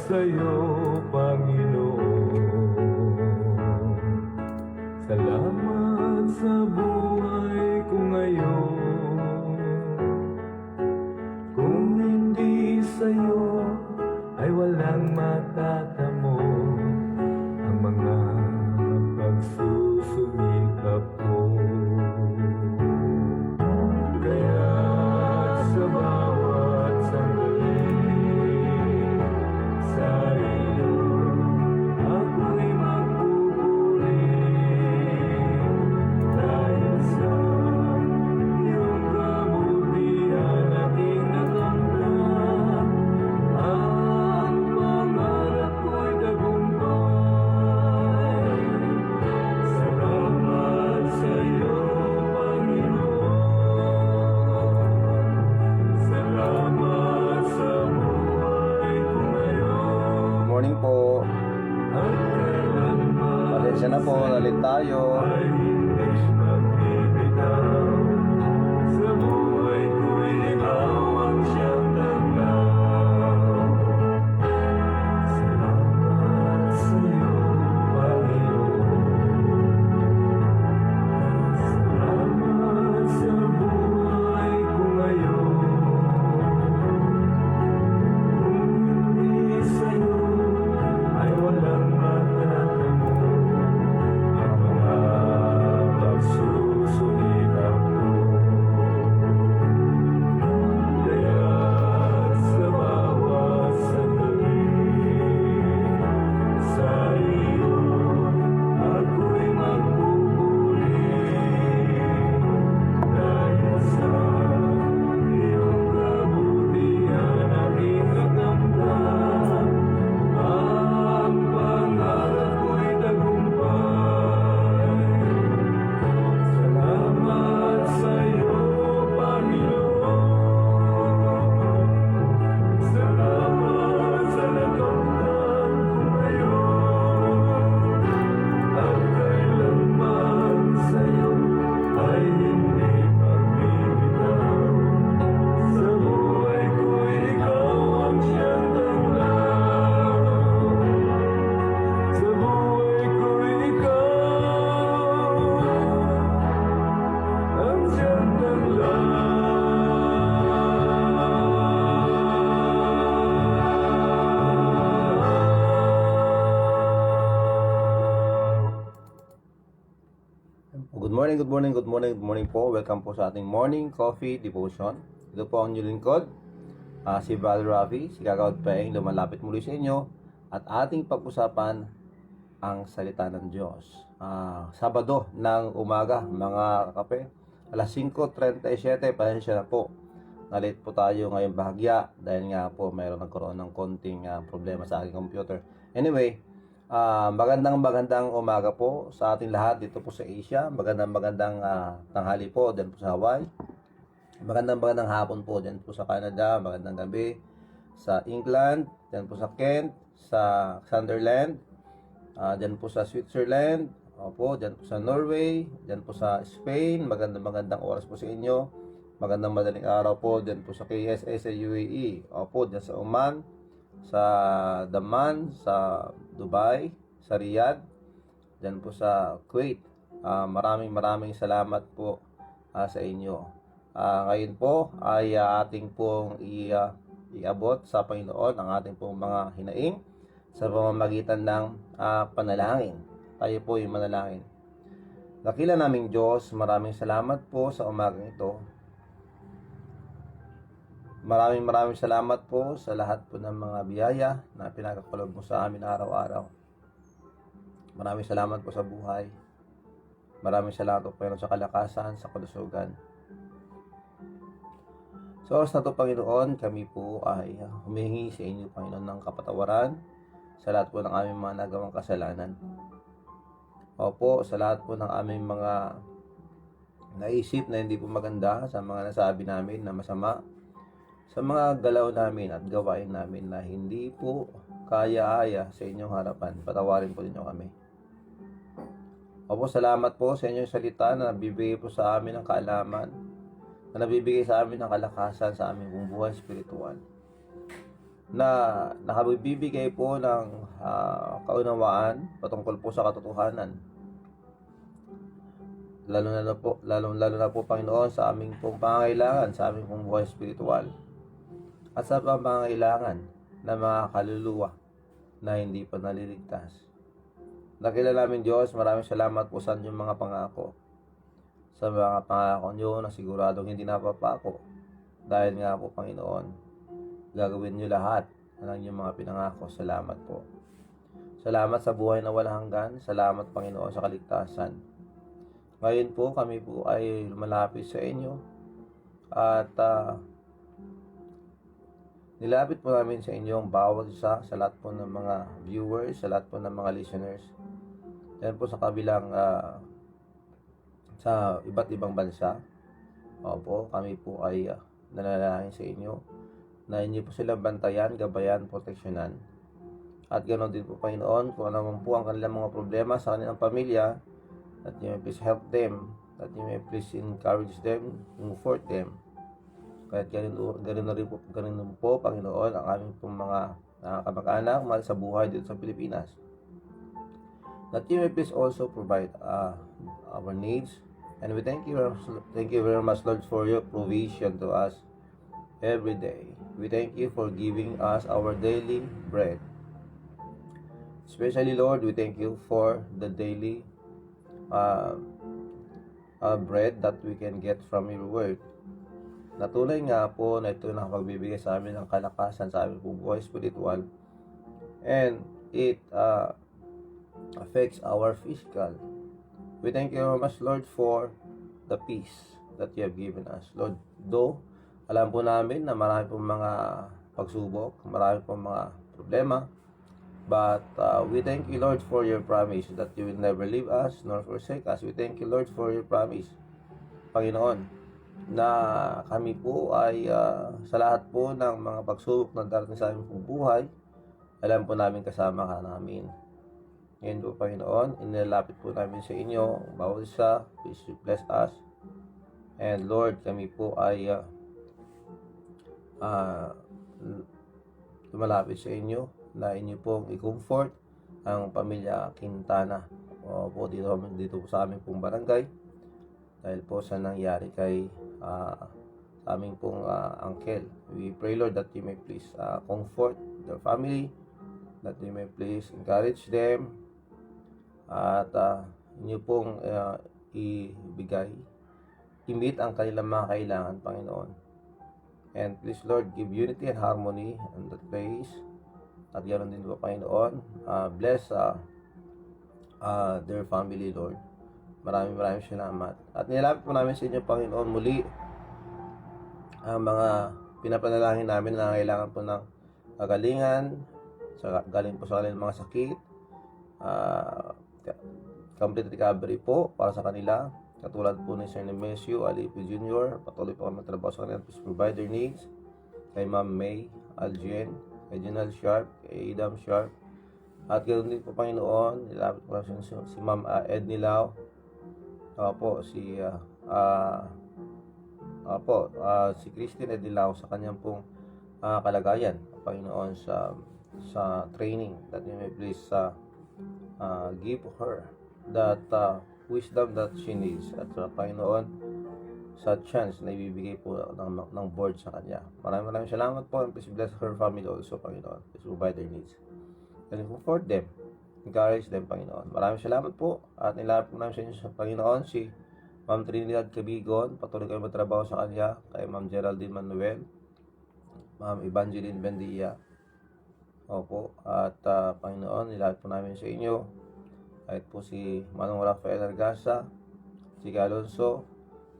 sa'yo, Panginoon. Salamat sa buhay ko ngayon. Kung hindi sa'yo ay walang matatamo ang mga pagsusumikap ko. Kaya sa bawat sandali sa iyo ako'y magpupuri dahil sa iyong kabutihan aking nakamtan. Ang pangarap ko'y tagumpay. Salamat sa iyo, Panginoon. Salamat sa buhay ko ngayon. Morning po. At kailanman Pasensya na po, nalit tayo. ay hindi magbibitaw. Sa buhay ko'y ikaw ang siyang tanglaw. Salamat sa iyo, Panginoon. Salamat sa buhay ko ngayon. Kung hindi sa'yo ay walang matatamo ang mga pagsusumikap ko. Kaya sa bawat sandali sa iyo ako'y magpupuri dahil sa iyong kabutihan aking nakamtan. Ang pangarap ko'y tagumpay. Salamat sa iyo, Panginoon. Salamat sa nakamtan ko ngayon. At kailanman sa iyo ay hindi magbibitaw. Sa buhay ko'y ikaw ang siyang tanglaw. Sa buhay ko'y ikaw ang siyang Good morning, good morning, good morning, good morning po. Welcome po sa ating morning coffee devotion. Ito po ang inyong lingkod, si Brother Rafi, si Kagawad Peng, lumalapit muli sa inyo at ating pag-usapan ang salita ng Diyos. Sabado ng umaga, mga kape, alas 5:37, pasensya na po. Nalit po tayo ngayong bahagya dahil nga po mayroon nagkaroon ng konting problema sa aking computer. Anyway, magandang umaga po sa ating lahat dito po sa Asia. Magandang tanghali po dyan po sa Hawaii. Magandang hapon po dyan po sa Canada. Magandang gabi sa England, dyan po sa Kent, sa Sunderland, dyan po sa Switzerland, opo, dyan po sa Norway, dyan po sa Spain. Magandang oras po sa inyo. Magandang madaling araw po dyan po sa KSA sa UAE, opo, dyan sa Oman, sa Daman, sa Dubai, sa Riyadh, dyan po sa Kuwait. Maraming salamat po sa inyo. Ngayon po ay ating pong iabot sa Panginoon ang ating pong mga hinaing sa pamamagitan ng panalangin. Tayo po yung manalangin. Dakila naming Diyos, maraming salamat po sa umagang ito. Maraming salamat po sa lahat po ng mga biyaya na pinagkakaloob mo sa amin araw-araw. Maraming salamat po sa buhay. Maraming salamat po sa kalakasan, sa kalusugan. Sa oras na ito, Panginoon, kami po ay humihingi sa inyo, Panginoon, ng kapatawaran sa lahat po ng aming mga nagawang kasalanan. Opo, sa lahat po ng aming mga naisip na hindi po maganda, sa mga nasabi namin na masama, sa mga galaw namin at gawain namin na hindi po kaya-aya sa inyong harapan, patawarin po ninyo kami. Opo, salamat po sa inyong salita na nabibigay po sa amin ng kaalaman, na nabibigay sa amin ng kalakasan sa aming buhay spiritual. na nakabibigay po ng kaunawaan patungkol po sa katotohanan. Lalo na po Panginoon sa aming pong pangangailangan, sa aming pong buhay spiritual. At sa pangangailangan ng mga kaluluwa na hindi pa naliligtas. Nakilala namin Diyos, maraming salamat po sa inyong mga pangako. Sa mga pangako nyo na siguradong hindi napapako. Dahil nga po Panginoon, gagawin nyo lahat ng inyong mga pinangako. Salamat po. Salamat sa buhay na walang hanggan. Salamat Panginoon sa kaligtasan. Ngayon po kami po ay lumalapit sa inyo at nilapit po namin sa inyo ang bawat isa sa lahat po ng mga viewers, sa lahat po ng mga listeners. Yan po sa kabilang sa iba't ibang bansa. Opo, kami po ay nanalangin sa inyo na inyo po silang bantayan, gabayan, proteksyonan. At ganoon din po Panginoon, kung ano man po ang kanilang mga problema sa kanilang pamilya, that you may please help them, that you may please encourage them, comfort them. Kahit ganun po Panginoon ang aming pong mga kamag-anak mahal sa buhay dito sa Pilipinas. That you may please also provide our needs. And we thank you very much Lord for your provision to us every day. We thank you for giving us our daily bread. Especially Lord, we thank you for the daily bread that we can get from your word. Natunay nga po na ito nakapagbibigay sa amin ng kalakasan sa aming buhay spiritual, and it affects our physical. We thank you very much Lord for the peace that you have given us. Lord, though alam po namin na marami pong mga pagsubok, marami pong mga problema, but we thank you Lord for your promise that you will never leave us nor forsake us. We thank you Lord for your promise, Panginoon, na kami po ay sa lahat po ng mga pagsubok na darating sa aming buhay, alam po namin kasama ka namin. Ngayon po Panginoon, inilapit po namin sa inyo bawat isa. Please bless us. And Lord, kami po ay lumalapit sa inyo na inyo pong i-comfort ang pamilya Quintana po dito po sa aming pong barangay, dahil po sa nangyari kay sa aming pong uncle. We pray Lord that you may please comfort their family, that you may please encourage them, at inyo pong i-meet ang kanilang mga kailangan, Panginoon. And please Lord, give unity and harmony in that place. At ganoon din po Panginoon, bless their family Lord. Maraming salamat. At nilapit po namin sa inyo Panginoon muli ang mga pinapanalangin namin na kailangan po ng kagalingan, galing po sa kanilang mga sakit, complete recovery po para sa kanila. Katulad po ni Sir Nemesio Alipi Jr., patuloy po kami magtrabaho sa kanila, please provide their needs. Kay Ma'am May Algien, kay Janelle Sharp, kay Adam Sharp. At ganoon din po Panginoon, nilapit po si Ma'am Edney Lau, si Christine Edney Lau sa kanyang pong kalagayan, Panginoon, sa training, that you may please give her that wisdom that she needs, at Panginoon, sa chance na ibibigay po ng board sa kanya. Maraming salamat po, and please bless her family also, Panginoon. Please provide their needs and comfort them, encourage them, Panginoon. Maraming salamat po, at nilapit po namin sa inyo sa Panginoon si Ma'am Trinidad Cabigon, patuloy kayo magtrabaho sa kanya, kay Ma'am Geraldine Manuel, Ma'am Evangeline Bendia. Opo, at Panginoon, nilapit po namin sa inyo kahit po si Manong Rafael Argasa, Chica Alonso,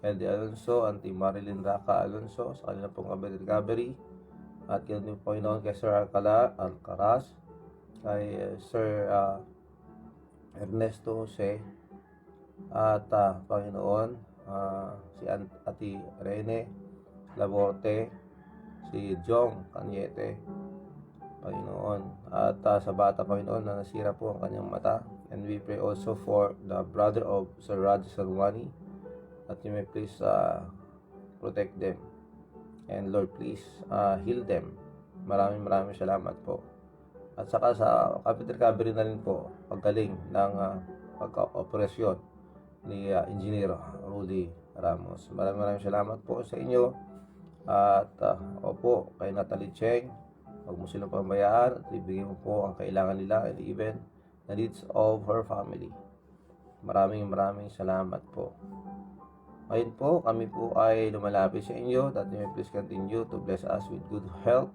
LD Alonso, Auntie Marilyn Raca Alonso sa kanilang pong recovery. At yun din po Panginoon kay Sir Alcaraz, kay Sir Ernesto Jose, at Panginoon, si Ati Rene Laborte, si Jong Cañete, Panginoon, at sa bata Panginoon na nasira po ang kanyang mata. And we pray also for the brother of Sir Raj Salwani, that you may please protect them. And Lord, please heal them. Maraming salamat po. At saka sa Capit Recovery na rin po, paggaling ng pagka-operasyon ni Engineer Rudy Ramos. Maraming salamat po sa inyo. At opo, kay Natalie Cheng, huwag mo silang pabayaan at ibigay mo po ang kailangan nila and even the needs of her family. Maraming salamat po. Ngayon po, kami po ay lumalapit sa inyo that you may please continue to bless us with good health,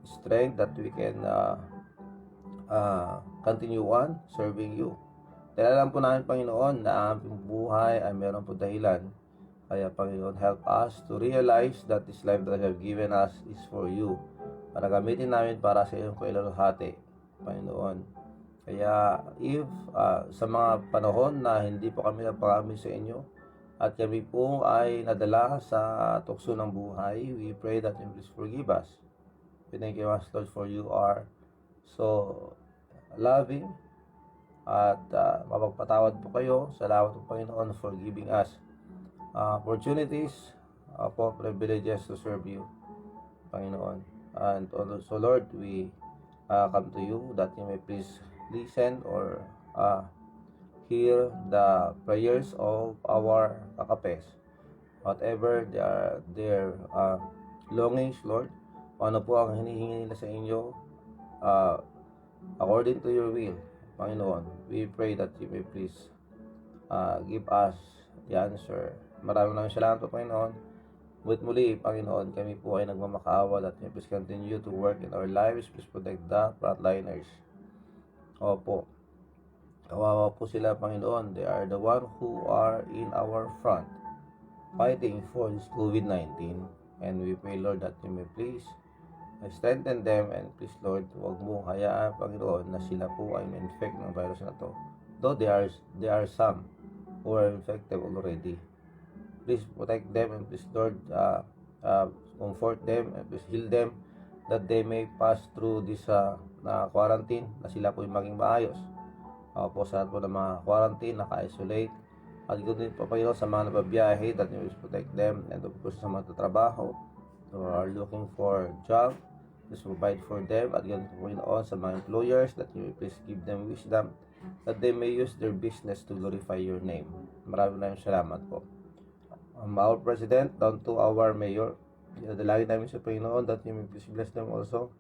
strength that we can continue on serving you. Dahil alam po namin, Panginoon, na ang aming buhay ay meron po dahilan. Kaya, Panginoon, help us to realize that this life that you have given us is for you. Para gamitin namin para sa iyong kailaluhati, Panginoon. Kaya, if sa mga panahon na hindi po kami nagpakamit sa inyo, at kami po ay nadala sa tukso ng buhay, we pray that you please forgive us. We thank you, Lord, for you are so loving at mapagpatawad po kayo. Salamat po, Panginoon, for giving us opportunities, privileges to serve you, Panginoon. And also, Lord, we come to you that you may please listen or hear the prayers of our kakapes. Whatever their longings, Lord, ano po ang hinihingi nila sa inyo, according to your will, Panginoon, we pray that you may please give us the answer. Maraming salamat po, Panginoon. With muli, Panginoon, kami po ay nagmamakaawa that you please continue to work in our lives. Please protect the frontliners. Opo. Kawawa po sila, Panginoon. They are the one who are in our front fighting for this COVID-19. And we pray, Lord, that you may please strengthen them. And please, Lord, huwag mo hayaan, Panginoon, na sila po ay ma-infect ng virus na to. Though there are some who are infected already. Please protect them and please, Lord, comfort them and please heal them that they may pass through this quarantine, na sila po ay maging maayos. Po sa lahat po ng mga quarantine, naka-isolate. At ganoon din po kayo sa mga nababiyahe that you will protect them, and of course sa mga tatrabaho who are looking for job, please provide for them. At ganoon po Panginoon sa mga employers that you will please give them wisdom that they may use their business to glorify your name. Maraming salamat po. Our President down to our Mayor, dalangin namin sa Panginoon that you may please bless them also,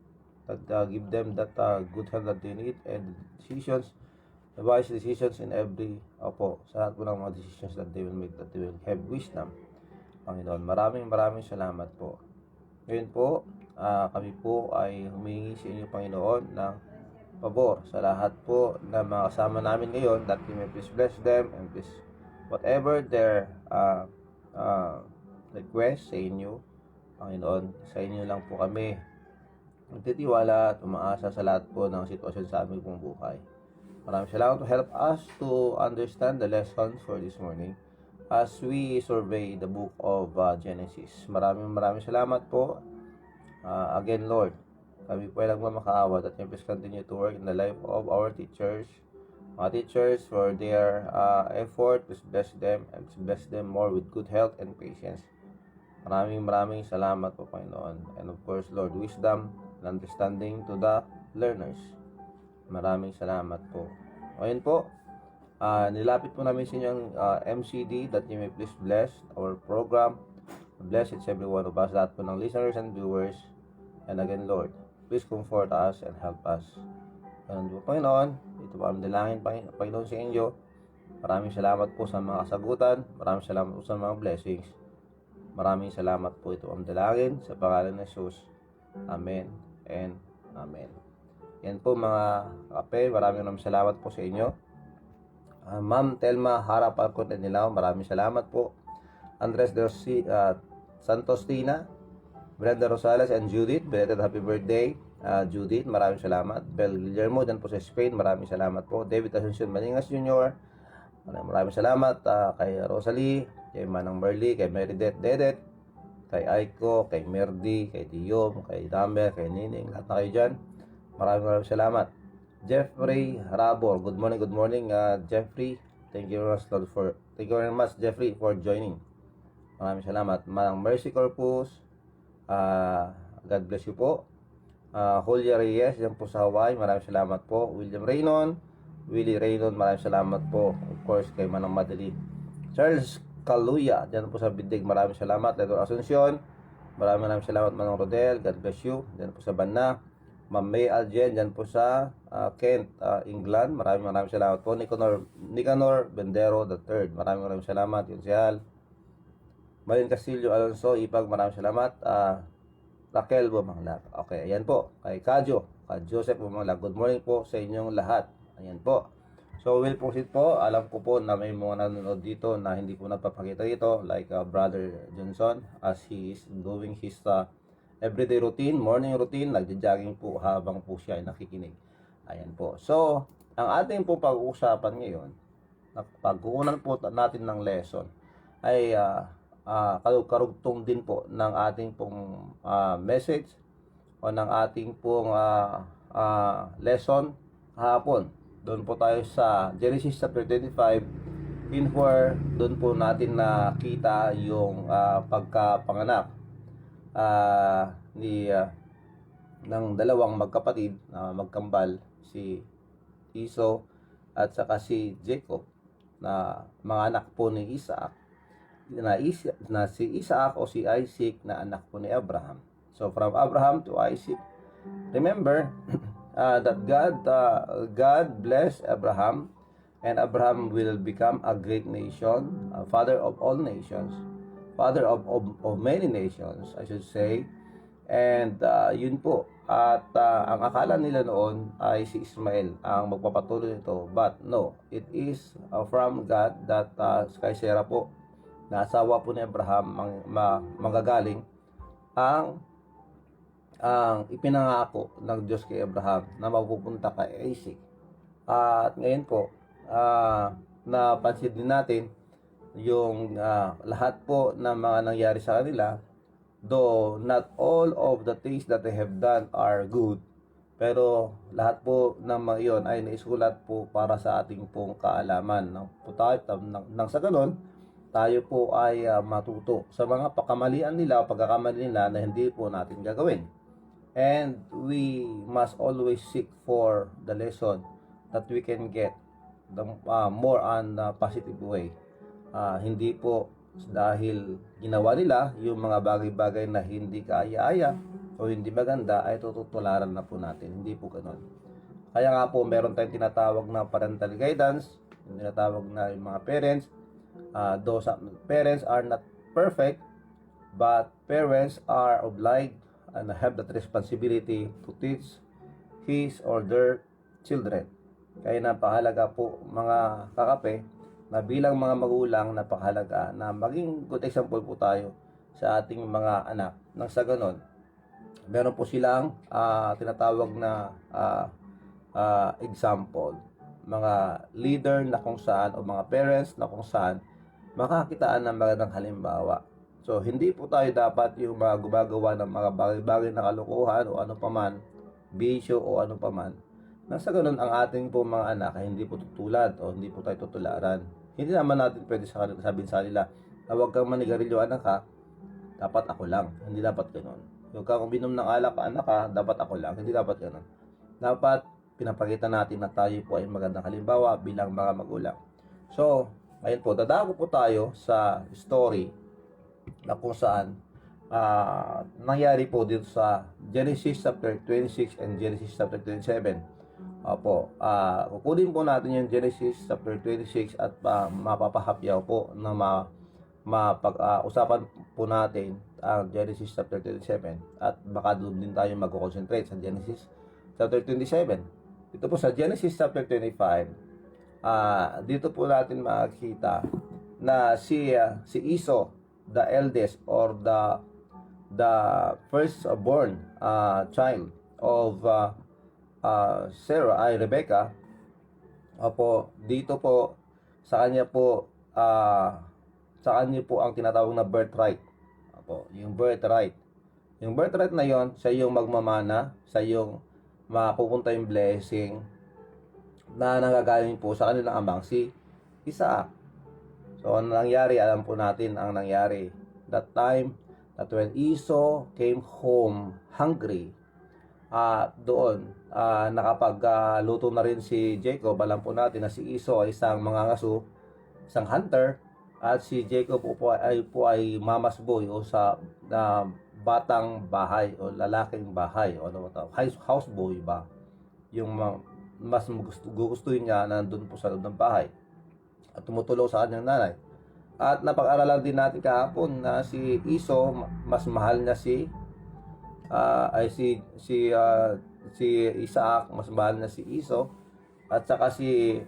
that give them that good health that they need and decisions, wise decisions in every, sa lahat po ng mga decisions that they will make, that they will have wisdom, Panginoon. Maraming salamat po. Ngayon po, kami po ay humingi sa inyo, Panginoon, ng pabor sa lahat po na mga kasama namin ngayon, that you may please bless them and please whatever their request sa inyo, Panginoon. Sa inyo lang po kami magtitiwala at umaasa sa lahat po ng sitwasyon sa aming pong buhay. Maraming salamat to help us to understand the lessons for this morning as we survey the book of Genesis. Maraming salamat po. Again, Lord, kami po ay nagmamakaawa that you please continue to work in the life of our teachers. Mga teachers for their effort, please bless them and bless them more with good health and patience. Maraming salamat po, Panginoon. And of course, Lord, wisdom and understanding to the learners. Maraming salamat po. Ngayon po, nilapit po namin sa inyong MCD that you may please bless our program. Bless each every one of us, lahat po ng listeners and viewers. And again, Lord, please comfort us and help us. Ganun po, Panginoon. Ito po ang dalangin, Panginoon, sa inyo. Maraming salamat po sa mga kasagutan. Maraming salamat po sa mga blessings. Maraming salamat po. Ito ang dalangin sa pangalan ng Jesus. Amen and Amen. Yan po mga kape, maraming salamat po sa inyo. Ma'am Telma Harapakot and Nilaw, maraming salamat po. Andres Santos Tina, Brenda Rosales and Judith, belated happy birthday. Judith, maraming salamat. Bel Guillermo, dyan po sa Spain, maraming salamat po. David Asuncion Maningas Jr., maraming salamat. Kay Rosalie, kay Manang Merly, kay Meredith Dedet, kay Aiko, kay Merdy, kay Tiyom, kay Damer, kay Nining, lahat na kayo dyan. Maraming salamat. Jeffrey Rabor, good morning, Jeffrey. Thank you very much, Jeffrey, for joining. Maraming salamat. Manang Mercy Corpus, God bless you po. Julia Reyes, dyan po sa Hawaii, maraming salamat po. William Raynon, Willie Raynon, maraming salamat po. Of course, kay Manang Madali. Charles Kaluya, dyan po sa Bidig, maraming salamat. Ledo Asuncion, maraming salamat. Manong Rodel, God bless you. Dyan po sa Banna. Ma'am May Aljen, dyan po sa Kent, England, maraming salamat po. Nicanor Bendero III, maraming salamat. Yun si Al. Marin Castillo Alonso, Ipag, maraming salamat. Raquel Bumanglag. Okay, ayan po. Kay Kadyo, Joseph Bumanglag. Good morning po sa inyong lahat. Ayan po. So, we'll proceed po. Alam ko po na may mga nanonood dito na hindi po nagpapakita dito. Like Brother Johnson as he is doing his everyday routine, morning routine. Nagja-jogging po habang po siya ay nakikinig. Ayan po. So, ang ating po pag-uusapan ngayon, pag-uunan po natin ng lesson, ay karugtong din po ng ating pong message o ng ating pong lesson kahapon. Doon po tayo sa Genesis chapter 25 in where doon po natin nakita yung pagkapanganak ng dalawang magkapatid na magkambal, si Esau at saka si Jacob, na mga anak po ni Isaac, na si Isaac o si Isaac na anak po ni Abraham. So from Abraham to Isaac, remember that God blessed Abraham, and Abraham will become a great nation, a father of all nations, father of many nations, I should say. And yun po. At ang akala nila noon ay si Ismael ang magpapatuloy nito. But no, it is from God that kay Sarah po, na asawa po ni Abraham, manggagaling ang ipinangako ng Diyos kay Abraham na mapupunta kay Isaac. At ngayon po, napansin din natin yung lahat po ng mga nangyari sa kanila, though not all of the things that they have done are good, pero lahat po ng mga iyon ay naisulat po para sa ating pong kaalaman. Nang sa ganon, tayo po ay matuto sa mga pagkakamali nila na hindi po natin gagawin. And we must always seek for the lesson that we can get more on the positive way. Hindi po dahil ginawa nila yung mga bagay-bagay na hindi kaaya-aya o hindi maganda ay tutularan na po natin. Hindi po ganoon. Kaya nga po meron tayong tinatawag na parental guidance, yung tinatawag na yung mga parents. Those parents are not perfect, but parents are obliged and have that responsibility to teach his or their children. Kaya napakahalaga po mga kakape, na bilang mga magulang, napakahalaga na maging good example po tayo sa ating mga anak. Nang sa ganon, meron po silang tinatawag na example, mga leader na kung saan, o mga parents na kung saan makakitaan ng magandang halimbawa. So, hindi po tayo dapat yung mga gumagawa ng mga bagay-bagay na kalokohan o ano paman, bisyo o ano paman. Nang sa ganun, ang ating po mga anak ay hindi po tutulad o hindi po tayo tutularan. Hindi naman natin pwede sabihin sa kanila na huwag kang manigarilyo anak ka, dapat ako lang. Hindi dapat ganun. Huwag kang uminom ng alak anak ka, dapat ako lang. Hindi dapat ganun. Dapat pinapakita natin na tayo po ay magandang halimbawa bilang mga magulang. So, ayun po, dadako po tayo sa story na kung saan nangyari po dito sa Genesis chapter 26 and Genesis chapter 27. Opo, kukunin po natin yung Genesis chapter 26 at mapapahapyaw po na mapag-usapan po natin ang Genesis chapter 27 at baka doon din tayo mag-concentrate sa Genesis chapter 27. Ito po sa Genesis chapter 25, dito po natin makikita na si Esau, the eldest or the firstborn child of Sarah ay Rebecca. Opo, dito po sa kanya po ang tinatawag na birthright. Opo, yung birthright. Yung birthright na yon, siya yung magmamana, siya yung mapupunta yung blessing na nanggagaling po sa kanilang amang si Isaac. So, ano nangyari? Alam po natin ang nangyari. That time, that when Esau came home hungry, doon nakapagluto na rin si Jacob. Alam po natin na si Esau ay isang mangangaso, isang hunter, at si Jacob po ay mama's boy o sa batang bahay o lalaking bahay o ano ba, house boy ba, yung mas gugustuhin niya na nandun po sa loob ng bahay at tumutulong sa kanyang nanay. At napag-aralan din natin kahapon na si Esau mas mahal niya si Isaac, mas mahal na si Esau, at saka si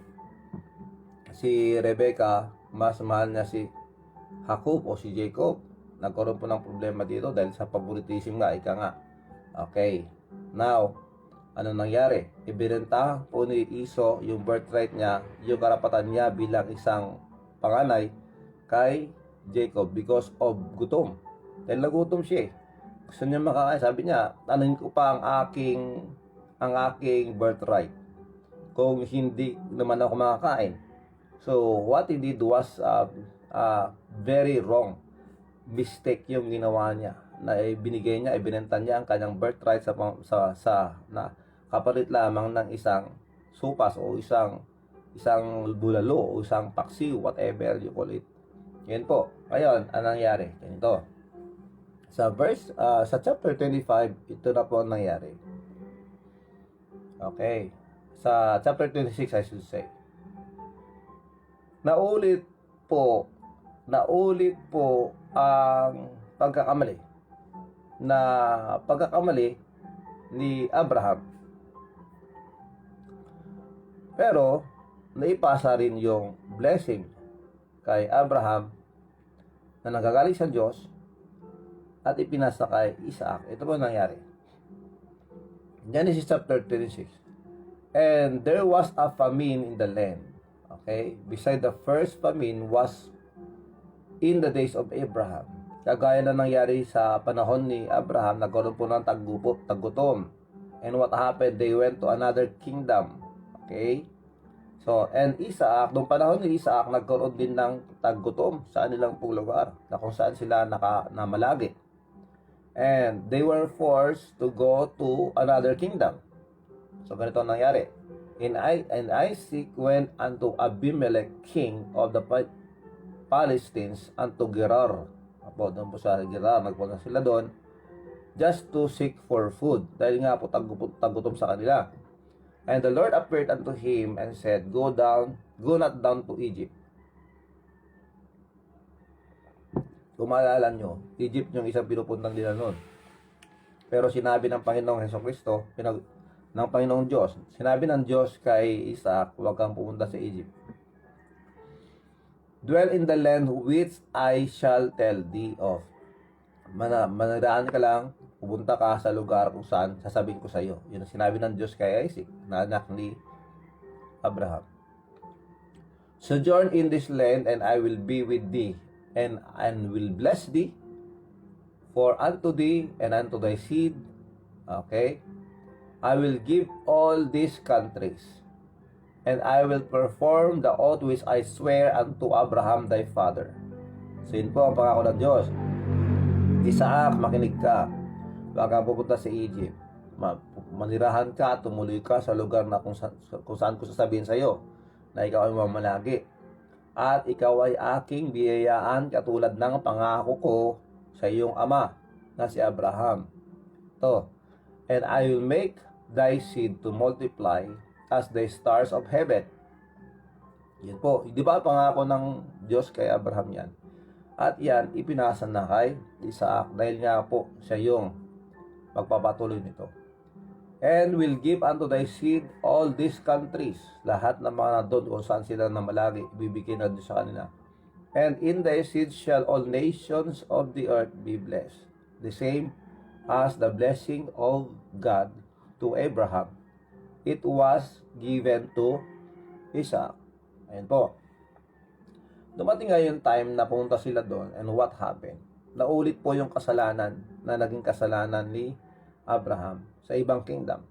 Rebecca mas mahal na si Jacob o si Jacob. Nagkaroon po ng problema dito dahil sa favoritism nga, ika nga. Okay. Now, ano nangyari? Ibinenta po ni Esau yung birthright niya, yung karapatan niya bilang isang panganay kay Jacob because of gutom. Dahil nagutom siya eh. Gusto niya makakain. Sabi niya, anuhin ko pa ang aking birthright kung hindi naman ako makakain. So, what he did was very wrong mistake yung ginawa niya. Na binigay niya, ibinenta niya ang kanyang birthright na kapalit lamang ng isang supas o isang bulalo o isang paksiw, whatever you call it. Yan po. Ngayon, anong nangyari? Ganito. Sa chapter 25, ito na po ang nangyari. Okay. Sa chapter 26, I should say. Naulit po ang pagkakamali ni Abraham. Pero naipasa rin yung blessing kay Abraham na nanggagaling sa Diyos at ipinasa kay Isaac. Ito po nangyari. Genesis chapter 26. And there was a famine in the land. Okay? Beside the first famine was in the days of Abraham. Kagaya na nangyari sa panahon ni Abraham, nagkaroon po ng tagutom. And what happened? They went to another kingdom. Okay? So, and Isaac, nung panahon ni Isaac, nagkaroon din ng tagutom sa kanilang pong lugar na kung saan sila namalagi. And they were forced to go to another kingdom. So, ganito ang nangyari. And Isaac went unto Abimelech, king of the Palestines, unto Gerar. Doon po sa Gerar, nagpunta sila doon just to seek for food. Dahil nga po tagutom sa kanila. And the Lord appeared unto him and said, Go not down to Egypt. Kung maalala nyo, Egypt yung isang pinupuntang nila noon. Pero sinabi ng Panginoong Hesukristo, ng Panginoong Diyos, sinabi ng Diyos kay Isaac, huwag kang pumunta sa Egypt. Dwell in the land which I shall tell thee of. Manadaan ka lang, pupunta ka sa lugar kung saan sasabihin ko sa iyo. Yun ang sinabi ng Diyos kay Isaac, na anak ni Abraham. Sojourn in this land, and I will be with thee, and will bless thee, for unto thee and unto thy seed, okay, I will give all these countries, and I will perform the oath which I swear unto Abraham thy father. So yun po ang pangako ng Diyos. Isaac, makinig ka. Huwag kang pupunta sa Egypt. Manirahan ka, tumuloy ka sa lugar na kung saan ko sasabihin sa iyo na ikaw ay mamalagi. At ikaw ay aking biyayaan katulad ng pangako ko sa iyong ama na si Abraham. To. And I will make thy seed to multiply as the stars of heaven. Yan po. Di ba pangako ng Diyos kay Abraham yan? At yan, ipinasa na kay Isaac dahil nga po siya yung magpapatuloy nito. And will give unto thy seed all these countries. Lahat ng mga doon kung saan sila namalagi, ibibigay na doon sa kanila. And in thy seed shall all nations of the earth be blessed. The same as the blessing of God to Abraham, it was given to Isaac. Ayan po. Dumating nga yung time na pumunta sila doon, and what happened? Naulit po yung kasalanan na naging kasalanan ni Abraham sa ibang kingdom.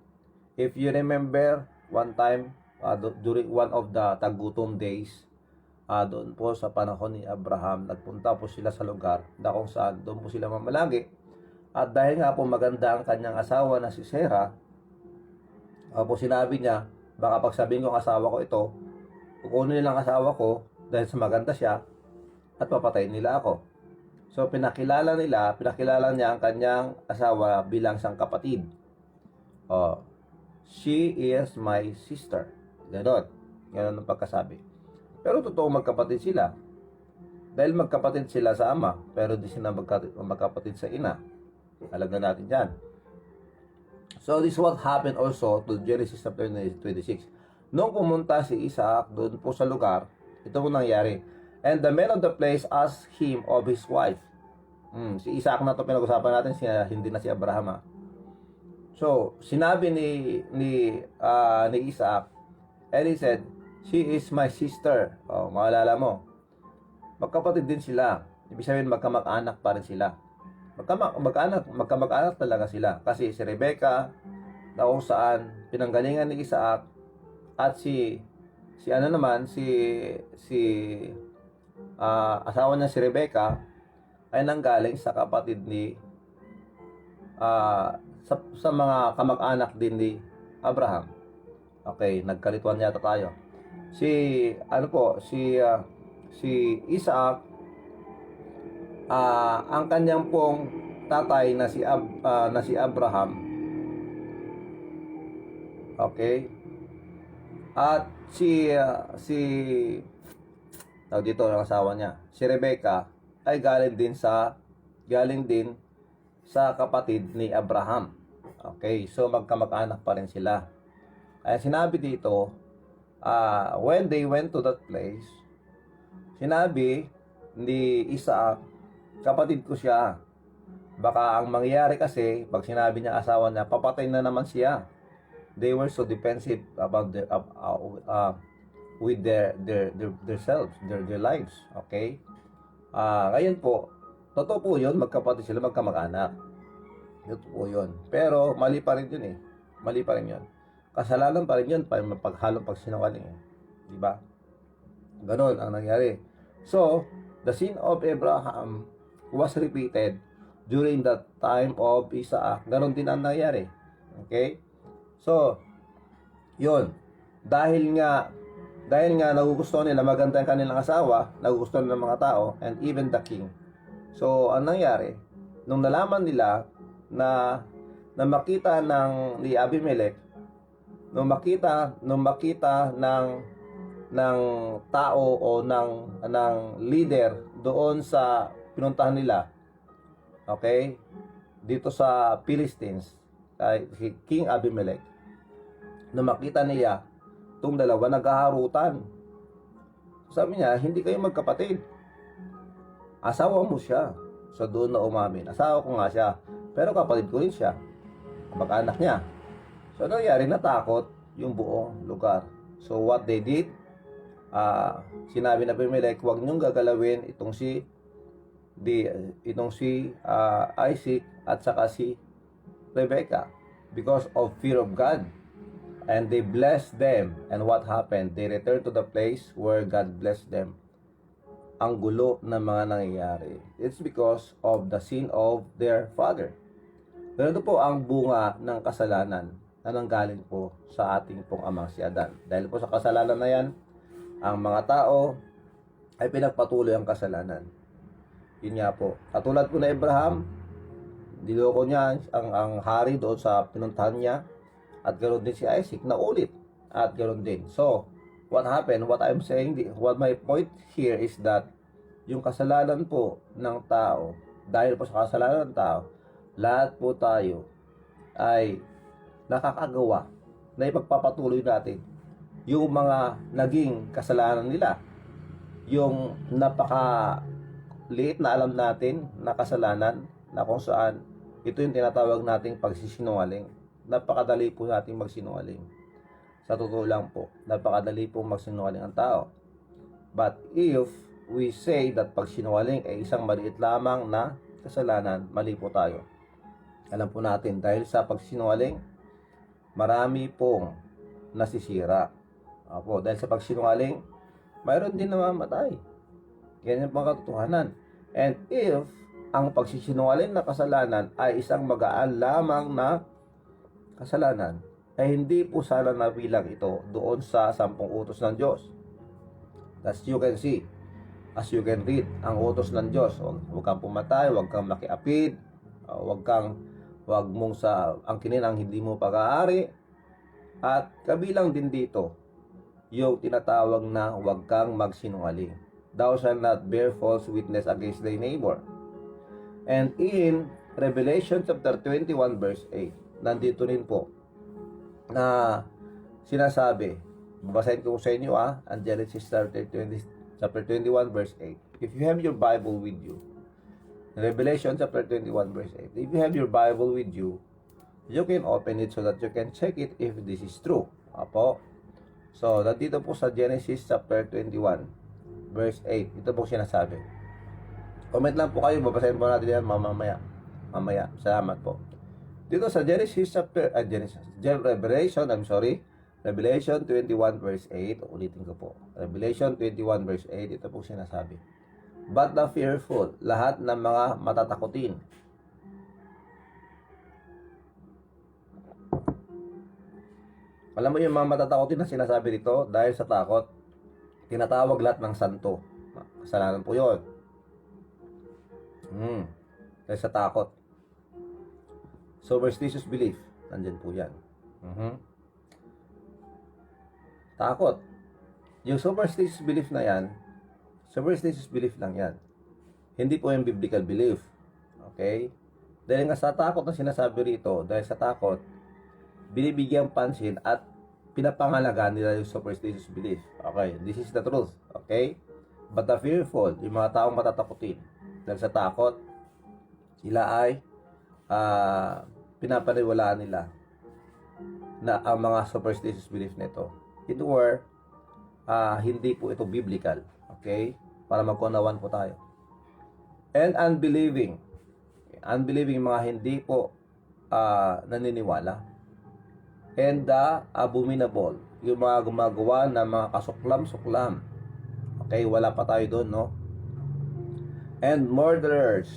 If you remember, one time, during one of the tagutom days, doon po sa panahon ni Abraham, nagpunta po sila sa lugar na kung saan doon po sila mamalagi. At dahil nga po maganda ang kanyang asawa na si Sarah, Opo, sinabi niya, baka pag sabihin ko ang asawa ko ito, kukunin nila ang asawa ko dahil sa maganda siya at papatayin nila ako. So pinakilala niya ang kanyang asawa bilang isang kapatid. Oh, she is my sister. Ganon. Ganon ang pagkasabi. Pero totoo magkapatid sila. Dahil magkapatid sila sa ama, pero di sila magkapatid sa ina. Alam na natin yan. So this is what happened also to Genesis chapter 26. Nung pumunta si Isaac doon po sa lugar, ito po nangyari. And the men of the place asked him of his wife. Si Isaac na to pinag-usapan natin, hindi na si Abraham ha. So, sinabi ni Isaac, and he said, she is my sister. Oh, maalala mo. Magkapatid din sila. Ibig sabihin, magkamag-anak pa rin sila. Magkamag-anak talaga sila. Kasi si Rebecca, na kung saan pinanggalingan ni Isaac, at si asawa niya si Rebecca, ay nanggaling sa kapatid ni sa mga kamag-anak din ni Abraham. Okay, nagkalituan yata tayo. Si Isaac, ang kanyang pong tatay na si Abraham. Okay? At dito ang asawa niya, si Rebecca ay galing din sa kapatid ni Abraham. Okay, so magkamag-anak pa rin sila. Kaya sinabi dito, when they went to that place, sinabi ni Isaac, kapatid ko siya. Baka ang mangyayari kasi, pag sinabi niya asawa niya, papatay na naman siya. They were so defensive about with their selves, their lives. Okay? Ngayon po, totoo po yun, magkapatid sila, magkamag-anak. Totoo po yun. Pero, mali pa rin yun eh. Mali pa rin yun. Kasalanan pa rin yun, paghalong pagsinungaling eh. Diba? Ganon ang nangyari. So, the sin of Abraham was repeated during the time of Isaac. Ganon din ang nangyari. Okay? So, yun. Dahil nga nagugustuhan nila, maganda ang kanilang asawa, nagugustuhan ng mga tao, and even the king. So, ang nangyari, nung nalaman nila na makita ni Abimelech, nung makita ng tao o ng leader doon sa pinuntahan nila, okay, dito sa Philistines, kay King Abimelech, nung makita niya itong dalawa naghaharutan, sabi niya, hindi kayo magkapatid, asawa mo siya. So doon na umamin, asawa ko nga siya, pero kapatid ko rin siya, mag-anak niya. So nangyari, natakot yung buong lugar. So what they did, sinabi na Abimelech, huwag niyong gagalawin itong si Isaac at saka si Rebecca, because of fear of God. And they blessed them. And what happened? They returned to the place where God blessed them. Ang gulo ng mga nangyayari, it's because of the sin of their father. Ganito po ang bunga ng kasalanan na nanggaling po sa ating pong amang si Adan. Dahil po sa kasalanan na yan, ang mga tao ay pinagpatuloy ang kasalanan. Yun nga po. Katulad po na Abraham, niloko niya ang hari doon sa pinuntahan niya, at ganoon din si Isaac na ulit, at ganoon din. So, what happened? What I'm saying, what my point here is that yung kasalanan po ng tao, dahil po sa kasalanan ng tao, lahat po tayo ay nakakagawa na ipagpapatuloy natin yung mga naging kasalanan nila. Yung napakaliit na alam natin na kasalanan, na kung saan ito yung tinatawag nating pagsisinungaling. Napakadali po nating magsinungaling. Sa totoo lang po, napakadali po magsinungaling ang tao. But if we say that pagsinungaling ay isang maliit lamang na kasalanan, mali po tayo. Alam po natin, dahil sa pagsinungaling, marami pong nasisira. Opo, dahil sa pagsinungaling, mayroon din namamatay. Ganyan po ang katotohanan. And if ang pagsisinungaling na kasalanan ay isang magaan lamang na kasalanan, ay hindi po sana nabilang ito doon sa 10 utos ng Diyos. As you can see, as you can read, ang utos ng Diyos, huwag kang pumatay, huwag kang makiapid, huwag mong sa angkinin ang hindi mo pag-aari, at kabilang din dito yung tinatawag na huwag kang magsinungaling. Thou shalt not bear false witness against thy neighbor. And in Revelation chapter 21 verse 8, nandito rin po na sinasabi, babasahin ko sa inyo ang Genesis chapter 21 verse 8. If you have your Bible with you, Revelation chapter 21 verse 8, if you have your Bible with you, you can open it so that you can check it if this is true. Apo. So, nandito po sa Genesis chapter 21 verse 8, ito po sinasabi. Comment lang po kayo, babasahin po natin yan mamaya. Salamat po. Dito sa Revelation 21 verse 8, ulitin ko po. Revelation 21 verse 8, ito po sinasabi. But the fearful, lahat ng mga matatakutin. Alam mo yung mga matatakotin na sinasabi dito dahil sa takot, tinatawag lahat ng santo. Kasalanan po yun. Dahil sa takot. Superstitious belief, nandyan po yan. Takot. Yung superstitious belief na yan, superstitious belief lang yan. Hindi po yung biblical belief. Okay? Dahil nga sa takot na sinasabi rito, dahil sa takot, binibigyang pansin at pinapangalagaan nila yung superstitious belief. Okay, this is the truth. Okay? But the fearful, yung mga taong matatakutin, dahil sa takot, sila ay pinapaniwalaan nila na ang mga superstitious belief nito, ito were hindi po ito biblical. Okay? Para magkunawan po tayo. And unbelieving, mga hindi po naniniwala. And the abominable, yung mga gumagawa ng mga kasuklam-suklam. Okay, wala pa tayo doon, no? And murderers,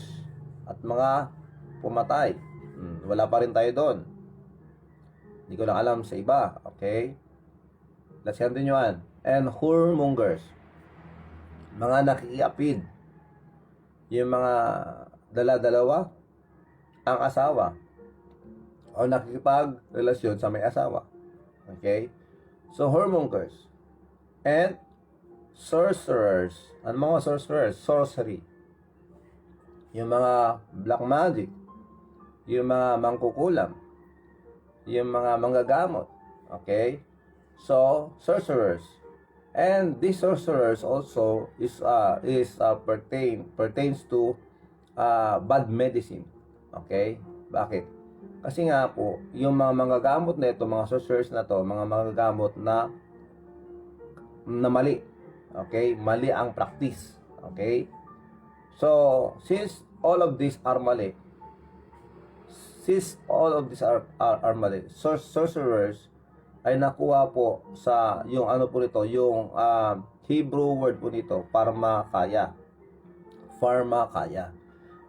at mga pumatay. Wala pa rin tayo doon. Hindi ko lang alam sa iba, okay? Let's continue on. And whoremongers, mga nakikiapid. Yung mga dala-dalawa ang asawa o nakikipag-relasyon sa may asawa. Okay? So, whoremongers and sorcerers. Ano mga sorcerers? Sorcery. Yung mga black magic. Yung mga mangkukulam. Yung mga manggagamot. Okay? So, sorcerers. And these sorcerers also pertains to bad medicine. Okay? Bakit? Kasi nga po, yung mga manggagamot na ito, mga sorcerers na to, mga manggagamot na mali. Okay? Mali ang practice. Okay? So, since all of these are mali, sorcerers ay nakuha po sa yung ano po nito, yung Hebrew word po nito, pharmakaya.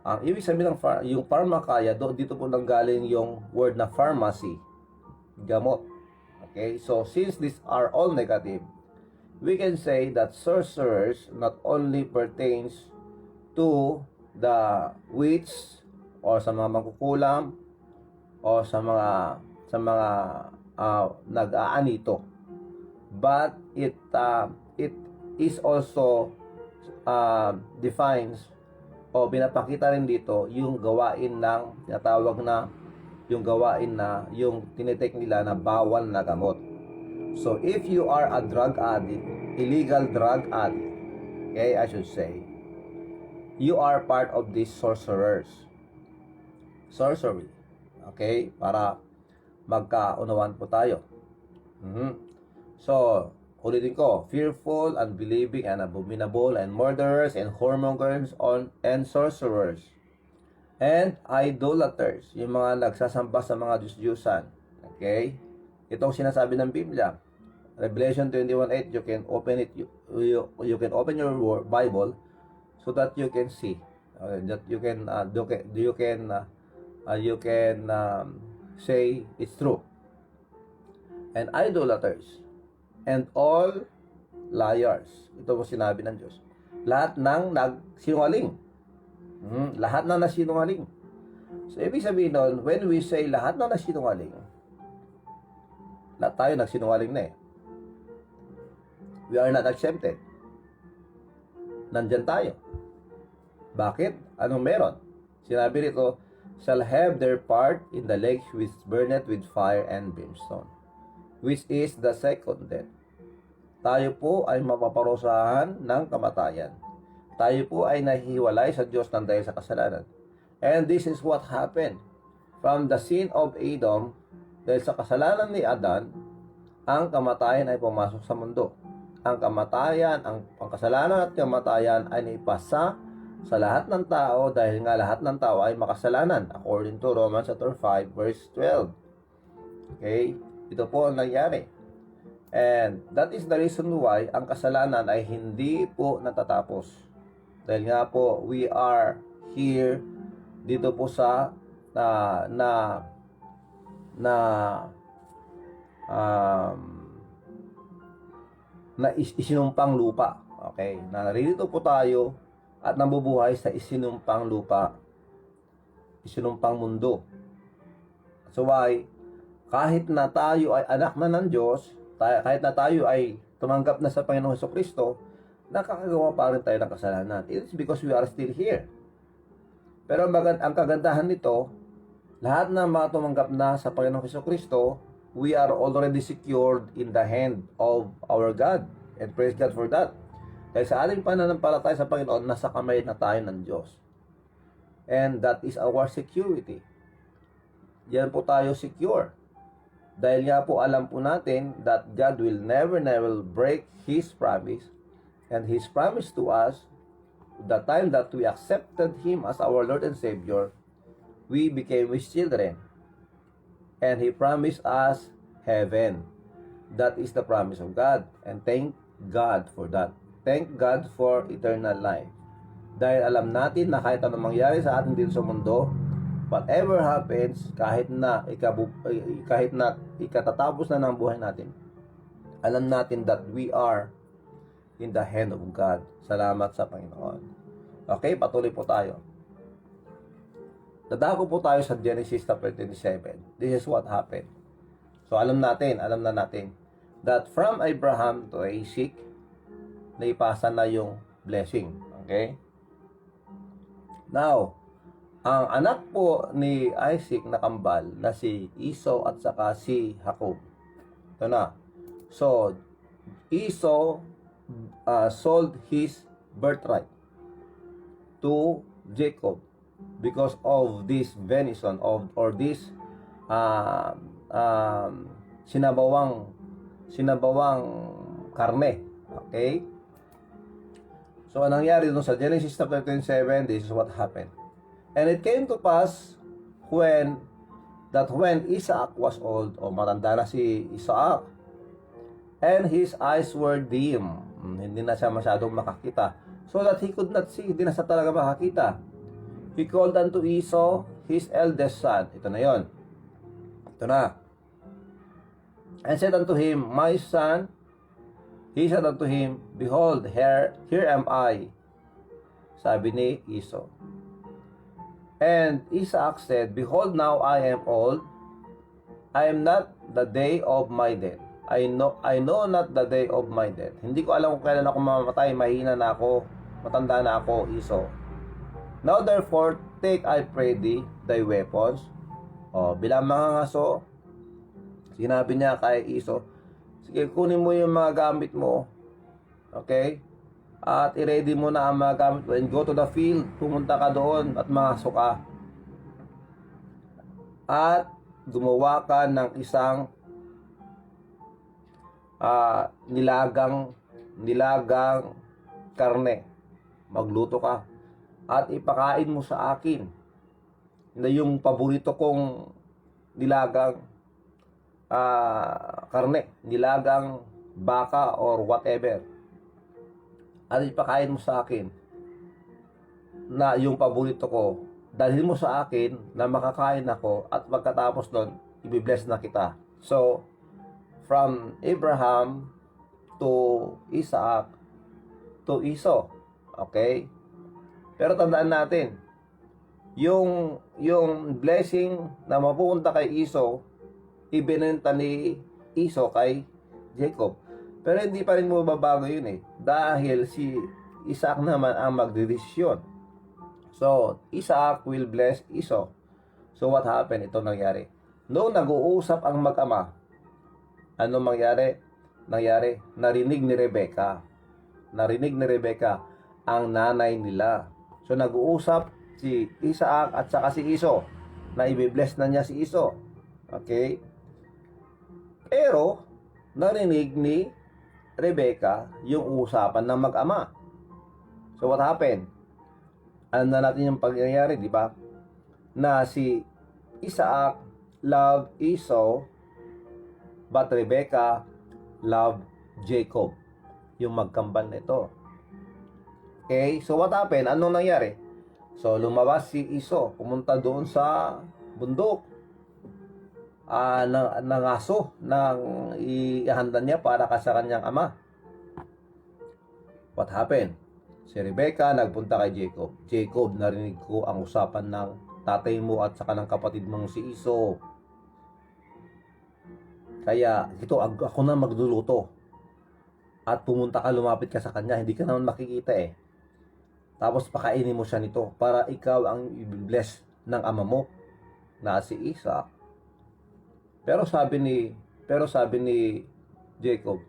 Ang ibig sabihin ng yung pharmakaya, dito po nanggaling yung word na pharmacy, gamot. Okay? So, since these are all negative, we can say that sorcerers not only pertains to the witch or sa mga mangkukulam o sa mga nag-aanito, but it is also defines o binapakita rin dito yung gawain ng tinatawag na yung gawain na yung tinitake nila na bawal na gamot. So if you are a drug addict, illegal drug addict, okay, I should say, you are part of these sorcerers. Sorcery. Okay? Para magkaunawaan po tayo. So, ulitin ko, fearful, unbelieving, and abominable, and murderers, and whoremongers, and sorcerers, and idolaters, yung mga nagsasamba sa mga Diyos-Diyusan. Okay? Itong sinasabi ng Biblia. Revelation 21:8, you can open it, you can open your Bible so that you can see, that you can say it's true. and idolaters, and all liars. Ito po sinabi ng Diyos. Lahat ng nagsinungaling. Lahat ng nasinungaling. So, ibig sabihin nun, when we say lahat ng nasinungaling, lahat tayo nagsinungaling na eh. We are not exempted. Nandyan tayo. Bakit? Anong meron? Sinabi rito, shall have their part in the lake which burneth with fire and brimstone, which is the second death. Tayo po ay mapaparusahan ng kamatayan. Tayo po ay nahihiwalay sa Diyos ng dahil sa kasalanan. And this is what happened. From the sin of Adam, dahil sa kasalanan ni Adan, ang kamatayan ay pumasok sa mundo. Ang kamatayan, ang kasalanan at kamatayan ay naipasa sa lahat ng tao dahil nga lahat ng tao ay makasalanan according to Romans chapter 5 verse 12. Okay? Ito po ang nangyari. And that is the reason why ang kasalanan ay hindi po natatapos. Dahil nga po we are here dito po sa isinumpang lupa. Okay? Naririto po tayo at nabubuhay sa isinumpang lupa, isinumpang mundo. So why, kahit na tayo ay anak na ng Diyos, kahit na tayo ay tumanggap na sa Panginoong Jesucristo, nakakagawa pa rin tayo ng kasalanan. It is because we are still here. Pero ang kagandahan nito, lahat na mga tumanggap na sa Panginoong Jesucristo, we are already secured in the hand of our God. And praise God for that. Dahil sa ating pananampalataya sa Panginoon, nasa kamay na tayo ng Diyos. And that is our security. Yan po tayo secure. Dahil nga po alam po natin that God will never break His promise. And His promise to us, the time that we accepted Him as our Lord and Savior, we became His children. And He promised us heaven. That is the promise of God. And thank God for that. Thank God for eternal life. Dahil alam natin na kahit anong mangyari sa atin dito sa mundo, whatever happens, kahit na ikatatapos na ng buhay natin, alam natin that we are in the hand of God. Salamat sa Panginoon. Okay, patuloy po tayo. Dadako po tayo sa Genesis chapter 27. This is what happened. So alam na natin that from Abraham to Isaac, naipasa na yung blessing. Okay? Now, ang anak po ni Isaac na kambal na si Esau at saka si Jacob. Ito na. So, Esau sold his birthright to Jacob because of this venison or this sinabawang karne. Okay? So, anong nangyari dun sa Genesis chapter 27, this is what happened. And it came to pass when Isaac was old, o matanda na si Isaac, and his eyes were dim, hindi na siya masyadong makakita, so that he could not see, hindi na siya talaga makakita. He called unto Esau, his eldest son. Ito na yon. Ito na. And said unto him, my son. He said unto him, behold, here am I. Sabi ni Esau. And Isaac said, behold, now I am old. I am not the day of my death. I know not the day of my death. Hindi ko alam kung kailan ako mamamatay. Mahina na ako. Matanda na ako, Esau. Now therefore, take, I pray thee, thy weapons. Bilang mga ngaso, sinabi niya kay Esau, sige, kunin mo yung mga gamit mo. Okay? At i-ready mo na ang mga gamit mo and go to the field. Pumunta ka doon at mga suka. At gumawa ka ng isang nilagang karne. Magluto ka. At ipakain mo sa akin. Na yung paborito kong nilagang karne, nilagang baka or whatever. At ipakain mo sa akin na yung paborito ko. Dalhin mo sa akin na makakain ako at pagkatapos nun, ibibless na kita. So, from Abraham to Isaac to Esau. Okay? Pero tandaan natin, yung blessing na mapupunta kay Esau, ibinenta ni Esau kay Jacob. Pero hindi pa rin mababago yun eh. Dahil si Isaac naman ang magdedesisyon. So, Isaac will bless Esau. So, what happened? Ito nangyari. Noong nag-uusap ang mag-ama, ano mangyari? Narinig ni Rebecca. Narinig ni Rebecca ang nanay nila. So, nag-uusap si Isaac at saka si Esau na i-bless na niya si Esau. Okay? Pero, narinig ni Rebecca yung usapan ng mag-ama. So, what happened? Alam na natin yung pangyayari, di ba? Na si Isaac loved Esau, but Rebecca loved Jacob. Yung magkambal nito. Okay? So, what happened? Anong nangyari? So, lumabas si Esau. Pumunta doon sa bundok. Ng aso. Nang ihanda niya para sa kanyang ama. What happened? Si Rebecca nagpunta kay Jacob. Jacob, narinig ko ang usapan ng tatay mo at saka ng kapatid mong si Esau. Kaya, ito, ako na magluluto. At pumunta ka, lumapit ka sa kanya. Hindi ka naman makikita eh. Tapos pakainin mo siya nito para ikaw ang i-bless ng ama mo na si Isaac. Pero sabi ni Jacob,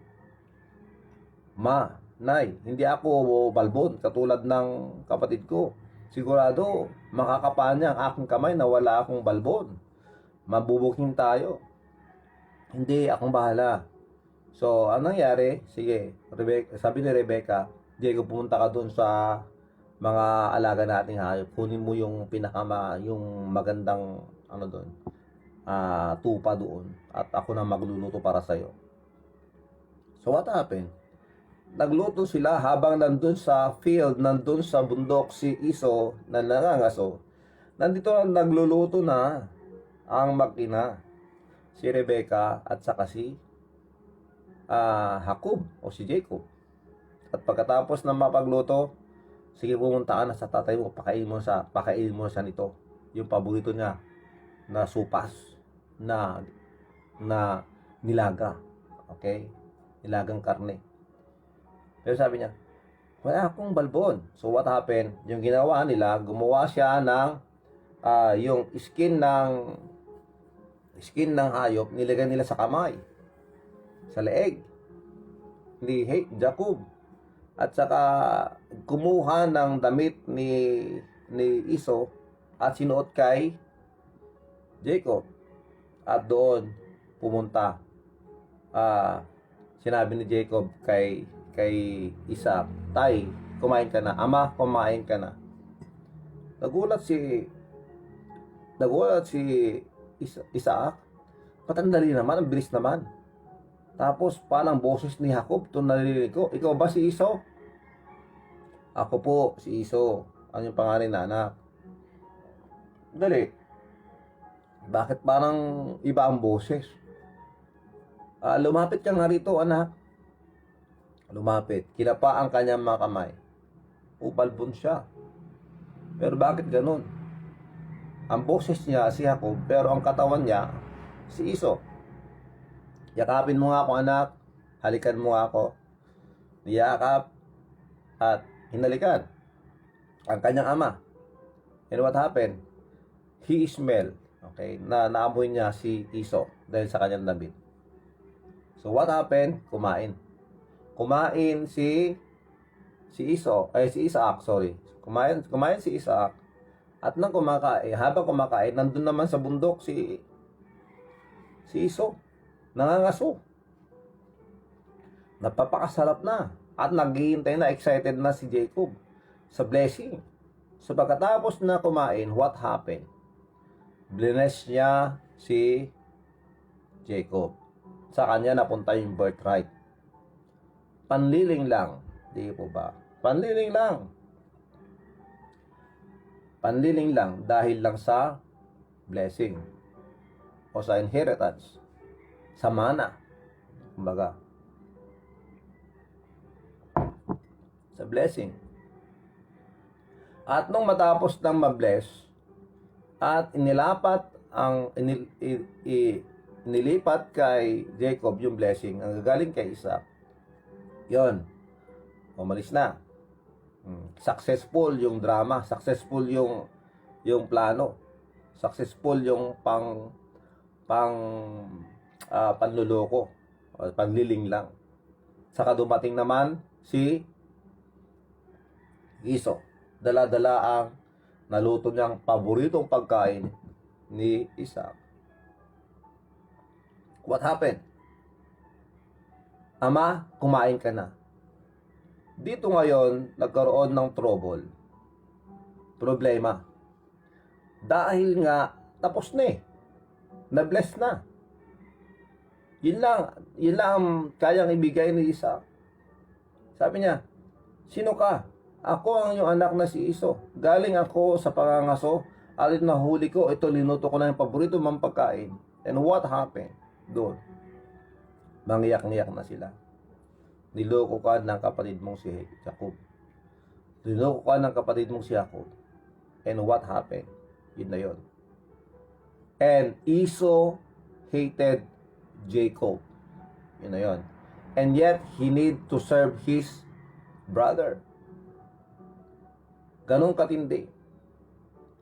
Ma, Nay, hindi ako balbon katulad ng kapatid ko. Sigurado, makakapa niya ang aking kamay na wala akong balbon. Mabubuking tayo. Hindi, akong bahala. So, anong nangyari? Sige, sabi ni Rebecca, Jacob, pumunta ka doon sa mga alaga nating hayop. Kunin mo yung yung magandang doon, tupa doon. At ako na magluluto para sa'yo. So, what happened? Nagluto sila habang nandun sa field, nandun sa bundok si Esau na nangangaso. Nandito na nagluluto na ang mag-ina, si Rebecca at saka si Jacob o si Jacob. At pagkatapos ng mapagluto, sige, pumunta ka na sa tatay mo, pakainin mo siya nito. Yung paborito niya na supas na nilaga. Okay? Nilagang karne. Pero sabi niya, wala akong balbon. So what happened? Yung ginawa nila, gumawa siya ng yung skin ng hayop, nilagay nila sa kamay, sa leeg ni Jacob. At saka kumuha ng damit ni Esau at sinuot kay Jacob. At doon pumunta. Sinabi ni Jacob kay Isaac, Tay, kumain ka na. Ama, kumain ka na. Nagulat si Isaac. Patandali naman, ang bilis naman. Tapos parang boses ni Jacob, ito narinig ko. Ikaw ba si Esau? Ako po, si Esau. Ano yung pangalan na anak? Dali. Bakit parang iba ang boses? Lumapit ka nga rito, anak. Lumapit. Kinapa ang kanyang mga kamay. Balbon siya. Pero bakit ganun? Ang boses niya si Jacob, pero ang katawan niya si Esau. Yakapin mo nga ako, anak. Halikan mo nga ako. Niyakap at hinalikan ang kanyang ama. And what happened? He smelled. Okay? Naamoy niya si Esau dahil sa kanyang damit. So what happened? Kumain si Isaac, sorry. Kumain si Isaac. At nang habang kumakain, nandun naman sa bundok si Esau. Nangangaso. Napapakasarap na. At naghihintay na, excited na si Jacob sa blessing. So pagkatapos na kumain, what happened? Bless niya si Jacob. Sa kanya napunta yung birthright. Panliling lang. Di po ba? Panliling lang. Panliling lang dahil lang sa blessing o sa inheritance, sa mana. Kumbaga, sa blessing. At nung matapos ng mabless, at inilipat kay Jacob yung blessing, ang gagaling kay Isaac, yon, umalis na. Successful yung drama, successful yung plano, successful yung panluloko o panliling lang. Saka dumating naman si Iso, dala-dala ang naluto niyang paboritong pagkain ni Isaac. What happened? Ama, kumain ka na. Dito ngayon, nagkaroon ng trouble. Problema. Dahil nga, tapos na eh. Na-bless na. Yun lang ang kayang ibigay ni Isaac. Sabi niya, sino ka? Ako ang iyong anak na si Iso. Galing ako sa pangangaso. Alit na huli ko, ito linuto ko na yung paborito mong pagkain. And what happened? Doon. Mangyak-ngyak na sila. Niloko ka ng kapatid mong si Jacob. Niloko ka ng kapatid mong si Jacob. And what happened? Yun na yun. And Esau hated Jacob. Yun na yun. And yet, he need to serve his brother. Ganong katindi.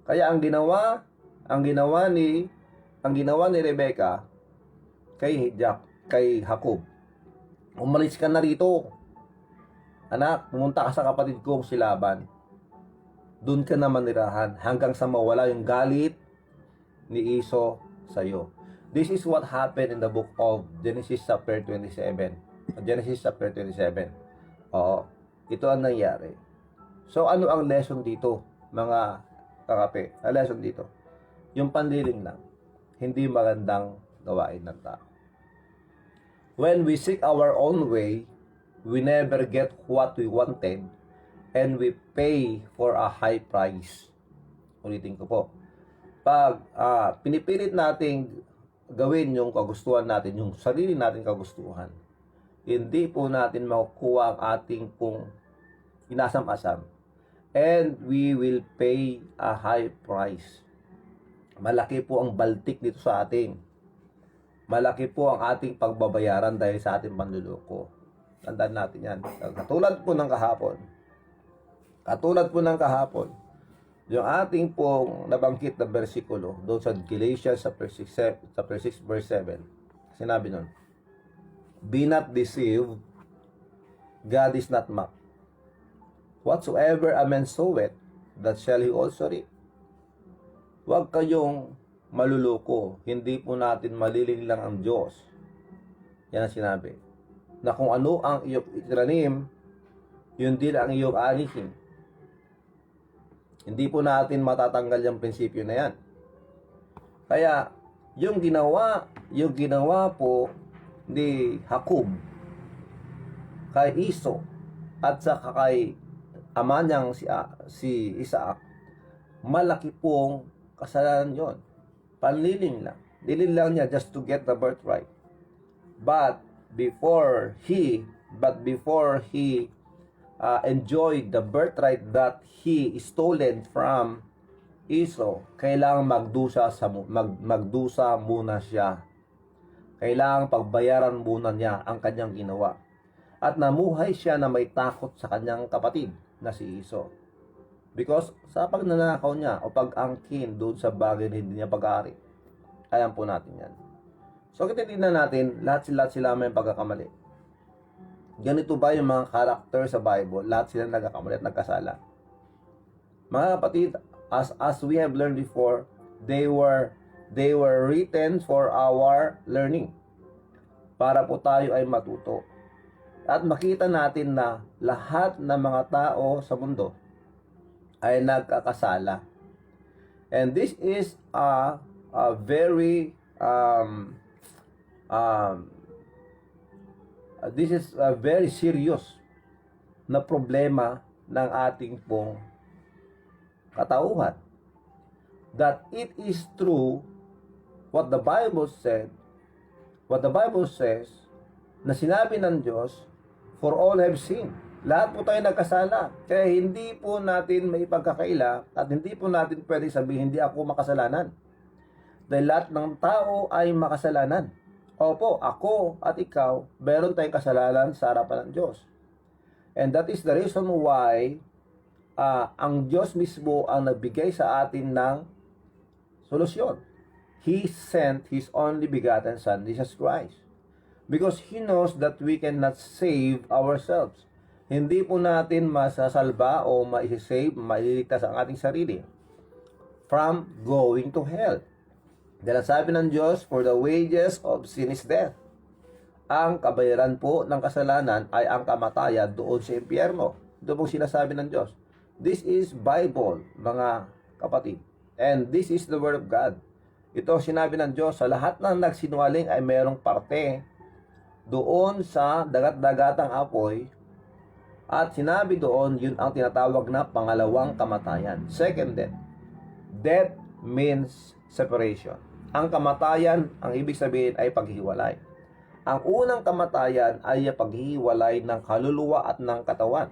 Kaya ang ginawa ni Rebecca kay Jacob, umalis ka na rito. Anak, pumunta ka sa kapatid kong si Laban. Doon ka na manirahan hanggang sa mawala yung galit ni Esau sa iyo. This is what happened in the book of Genesis chapter 27. Genesis chapter 27. Oo, ito ang nangyari. So ano ang lesson dito, mga kakape? Ang lesson dito, yung panliling lang, hindi magandang gawain ng tao. When we seek our own way, we never get what we wanted and we pay for a high price. Ulitin ko po. Pag pinipilit nating gawin yung kagustuhan natin, yung sarili nating kagustuhan, hindi po natin makukuha ang ating pong inasam-asam. And we will pay a high price. Malaki po ang baltik dito sa atin. Malaki po ang ating pagbabayaran dahil sa ating panluloko. Tandaan natin yan. Katulad po ng kahapon, yung ating pong nabanggit na bersikulo doon sa Galatians chapter 6 verse 7, sinabi nun, be not deceived, God is not mocked. Whatsoever a man soweth, that shall he also reap. Huwag kayong maluloko. Hindi po natin maliling lang ang Diyos. Yan ang sinabi. Na kung ano ang iyong itinanim, yun din ang iyong anihin. Hindi po natin matatanggal yung prinsipyo na yan. Kaya, yung ginawa po ni Jacob kay Esau at saka kay ama niyang si Isaac, malaki pong kasalanan yon. Panliling lang. Liling lang niya just to get the birthright. But before he enjoyed the birthright that he stolen from Esau, kailangang magdusa muna siya. Kailangang pagbayaran muna niya ang kanyang ginawa. At namuhay siya na may takot sa kanyang kapatid na si Esau. Because sa pagnanakaw niya o pag-angkin doon sa bagay na hindi niya pag-aari. Ayan po natin yan. So titignan natin, lahat sila may pagkakamali. Ganito ba yung mga karakter sa Bible? Lahat sila nagkakamali at nagkasala. Mga kapatid, as we have learned before, they were written for our learning. Para po tayo ay matuto. At makita natin na lahat ng mga tao sa mundo ay nagkakasala. And this is a very serious na problema ng ating pong katauhan. That it is true what the Bible says na sinabi ng Diyos, for all have sinned. Lahat po tayo nagkasala. Kaya hindi po natin may pagkakaila at hindi po natin pwede sabihin, hindi ako makasalanan. Dahil lahat ng tao ay makasalanan. Opo, ako at ikaw, meron tayong kasalanan sa harapan ng Diyos. And that is the reason why ang Diyos mismo ang nagbigay sa atin ng solusyon. He sent His only begotten Son, Jesus Christ. Because He knows that we cannot save ourselves. Hindi po natin masasalba o maisisave, mailigtas ang ating sarili from going to hell. Dahil sabi ng Diyos, for the wages of sin is death. Ang kabayaran po ng kasalanan ay ang kamatayan doon sa impyerno. Ito pong sinasabi ng Diyos. This is Bible, mga kapatid. And this is the Word of God. Ito sinabi ng Diyos, sa lahat ng nagsinungaling ay mayroong parte doon sa dagat-dagatang apoy. At sinabi doon, yun ang tinatawag na pangalawang kamatayan. Second death. Death means separation. Ang kamatayan, ang ibig sabihin ay paghihiwalay. Ang unang kamatayan ay paghihiwalay ng kaluluwa at ng katawan.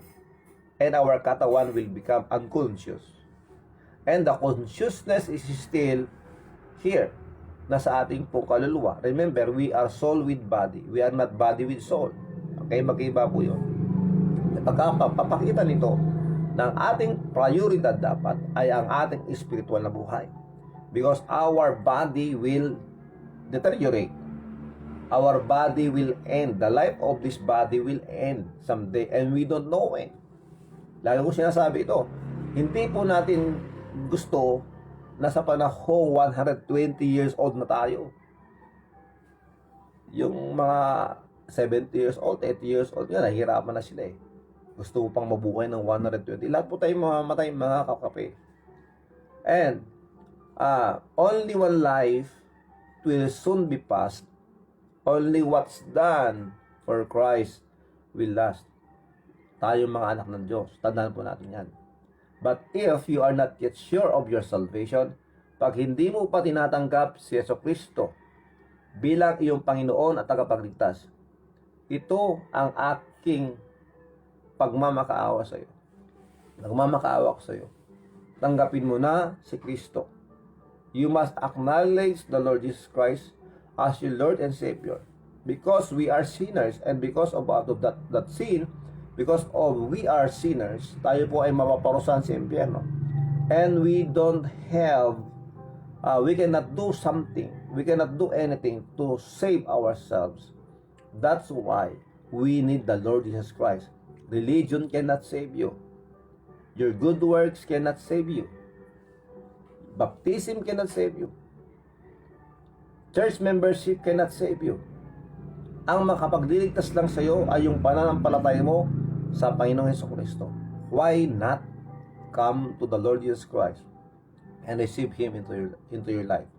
And our katawan will become unconscious. And the consciousness is still here, nasa ating pong kaluluwa. Remember, we are soul with body. We are not body with soul. Okay, magkaiba po yun. Pagkapapakita nito, ng ating prioridad dapat ay ang ating spiritual na buhay. Because our body will deteriorate. Our body will end. The life of this body will end someday and we don't know when. Lagi ko sinasabi ito, hindi po natin gusto na sa panahong 120 years old na tayo. Yung mga 70 years old, 80 years old, yan, nahihirapan na sila eh. Gusto mo pang mabuhay ng 120. Lahat po tayo mamamatay, mga kakape. And, only one life will soon be passed. Only what's done for Christ will last. Tayo mga anak ng Diyos. Tandaan po natin yan. But if you are not yet sure of your salvation, pag hindi mo pa tinatanggap si Jesucristo bilang iyong Panginoon at tagapagligtas, ito ang aking pagmamakaawa sa iyo. Nagmamakaawa ko sa iyo. Tanggapin mo na si Kristo. You must acknowledge the Lord Jesus Christ as your Lord and Savior. Because we are sinners and because of that sin, because of we are sinners, tayo po ay mapaparusahan sa impyerno. And we don't have, we cannot do something, we cannot do anything to save ourselves. That's why we need the Lord Jesus Christ. Religion cannot save you. Your good works cannot save you. Baptism cannot save you. Church membership cannot save you. Ang makapagliligtas lang sa iyo ay yung pananampalataya mo sa Panginoong Jesucristo. Why not come to the Lord Jesus Christ and receive Him into your life?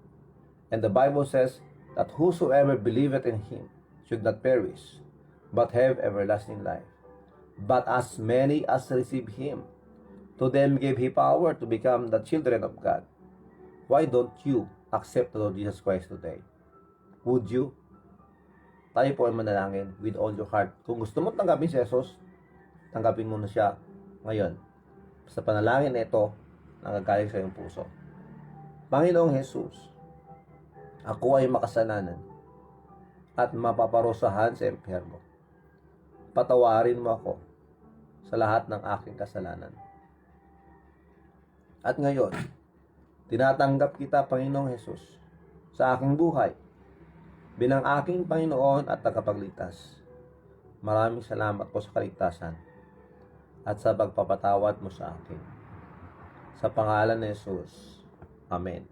And the Bible says that whosoever believeth in Him should not perish, but have everlasting life. But as many as receive Him, to them gave He power to become the children of God. Why don't you accept the Lord Jesus Christ today? Would you? Tayo po ay manalangin with all your heart. Kung gusto mo tanggapin si Jesus, tanggapin mo na siya ngayon. Sa panalangin na ito, nanggagaling sa iyong puso. Panginoong Jesus, ako ay makasalanan at mapaparusahan sa impyerno. Patawarin mo ako sa lahat ng aking kasalanan. At ngayon, tinatanggap kita, Panginoong Jesus, sa aking buhay bilang aking Panginoon at tagapagligtas. Maraming salamat po sa kaligtasan at sa pagpapatawad mo sa akin. Sa pangalan ni Jesus. Amen.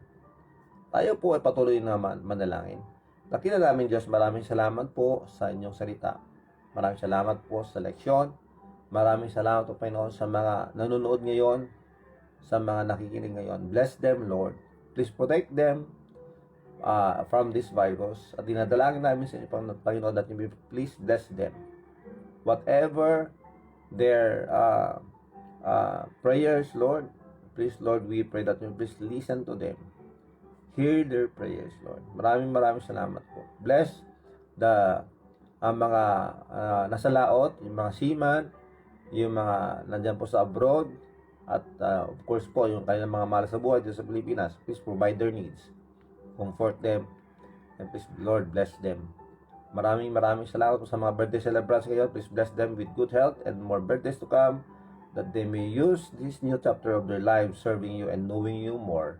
Tayo po ay patuloy naman manalangin. Dakila namin Diyos, maraming salamat po sa inyong salita. Maraming salamat po sa leksyon. Maraming salamat po, Panginoon, sa mga nanonood ngayon, sa mga nakikinig ngayon. Bless them, Lord. Please protect them from this virus. At dinadalangin namin sa inyo, Panginoon, that you please bless them. Whatever their prayers, Lord, please, Lord, we pray that you please listen to them. Hear their prayers, Lord. Maraming salamat po. Bless the ang mga nasa laot, yung mga seaman, yung mga nandyan po sa abroad, at of course po, yung kanilang mga mahal sa buhay dito sa Pilipinas. Please provide their needs. Comfort them. And please, Lord, bless them. Maraming salamat po sa mga birthday celebrants ngayon. Please bless them with good health and more birthdays to come, that they may use this new chapter of their lives serving you and knowing you more.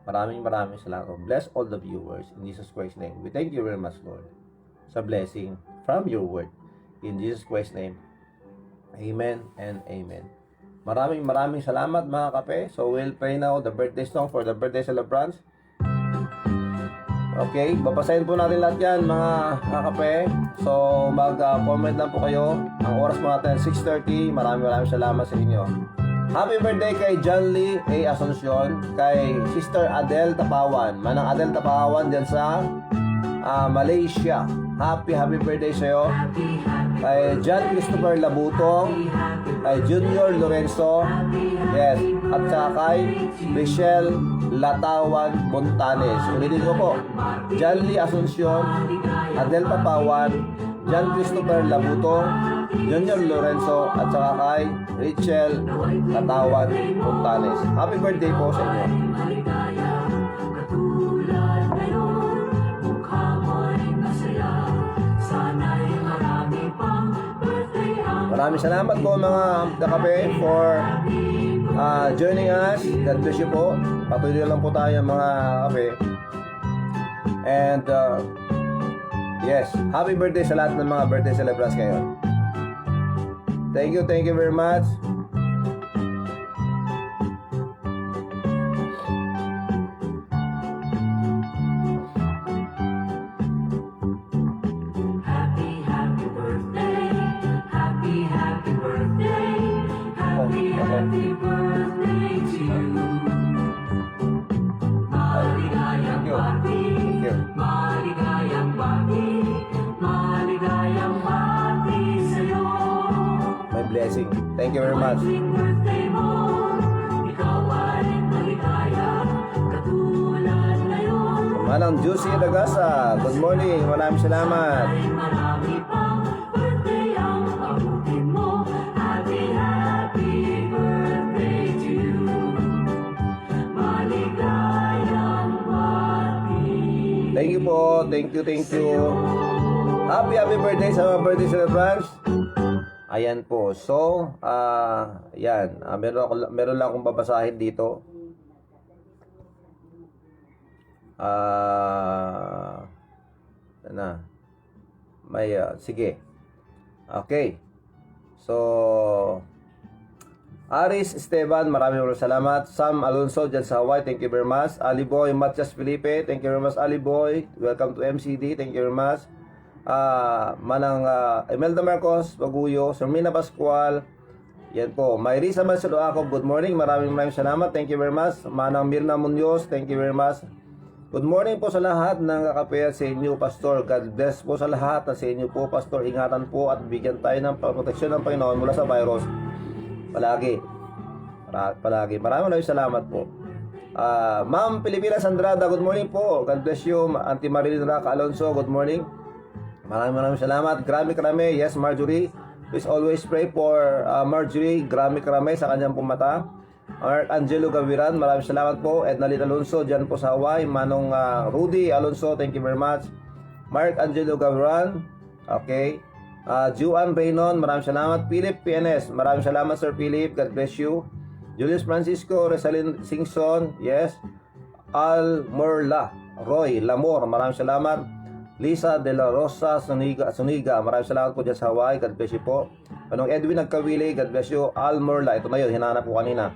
Maraming salamat. Bless all the viewers in Jesus Christ's name. We thank you very much, Lord, sa blessing from your word. In Jesus Christ's name. Amen and amen. Maraming salamat mga kape. So we'll pray now the birthday song for the birthday celebrants. Okay, babasahin po natin lahat yan mga kape. So mag-comment lang po kayo. Ang oras po natin 6:30. Maraming salamat sa inyo. Happy birthday kay John Lee A. Asuncion, kay Sister Adele Tapawan. Manang Adele Tapawan dyan sa Malaysia. Happy birthday sa'yo. Kay John Christopher Labutong, kay Junior Lorenzo, yes, at saka kay Michelle Latawan Montanes. Ulitin ko po, John Lee Asuncion, Adele Tapawan, John Christopher Labutong, Junior Lorenzo, at saka kay Rachel Latawan Montanes. Happy birthday po sa inyo. Maraming salamat po mga kakape for joining us. God bless you po. Patuloy lang po tayo mga kape. And yes, happy birthday sa lahat ng mga birthday celebrants ngayon. Thank you very much. Happy birthday to you. Maligayang bati, maligayang bati, maligayang bati sa'yo. My blessing. Thank you very much. Tuwing birthday mo, ikaw ay maligaya, katulad ngayon. Manang Juicy Dagasa, good morning. Maraming salamat. Ay marami pang birthday ang abutin mo. Happy birthday to you. Maligayang bati. Thank you po. Thank you. Happy birthday sa mga birthday celebrants. Ayan po. So, yan. Meron lang akong babasahin dito. Sige. Okay. So, Aris Esteban, maraming salamat. Sam Alonso dyan sa Hawaii, thank you very much. Ali Boy Matias Felipe, thank you very much Ali Boy. Welcome to MCD, thank you very much. Manang Imelda Marcos, Baguyo, Sermina Pascual, yan po. Mayrisa Mansuloaco, good morning, maraming salamat, thank you very much. Manang Mirna Munoz, thank you very much. Good morning po sa lahat ng kakapaya sa inyo, Pastor. God bless po sa lahat at sa inyo po, Pastor. Ingatan po at bigyan tayo ng proteksyon ng Panginoon mula sa virus. Palagi. Maraming salamat po. Ma'am Pilipinas Andrada, good morning po. God bless you. Auntie Marilyn Raca Alonso, good morning. Maraming salamat. Grami karami. Yes, Marjorie. Please always pray for Marjorie. Grami karami sa kanyang pumata. Angelo Gaviran, maraming salamat po. Edna Lita Alonso, dyan po sa Hawaii. Manong Rudy Alonso, thank you very much. Mark Angelo Gaviran, okay. Juan Reynon, maraming salamat. Philip PNS, maraming salamat Sir Philip, God bless you. Julius Francisco Resalin Singson, yes. Al Morla Roy Lamor, maraming salamat. Lisa De La Rosa Suniga, maraming salamat po dyan sa Hawaii, God bless you po. Manong Edwin Nagkawili, God bless you. Al Morla, ito na yun, hinanap po kanina.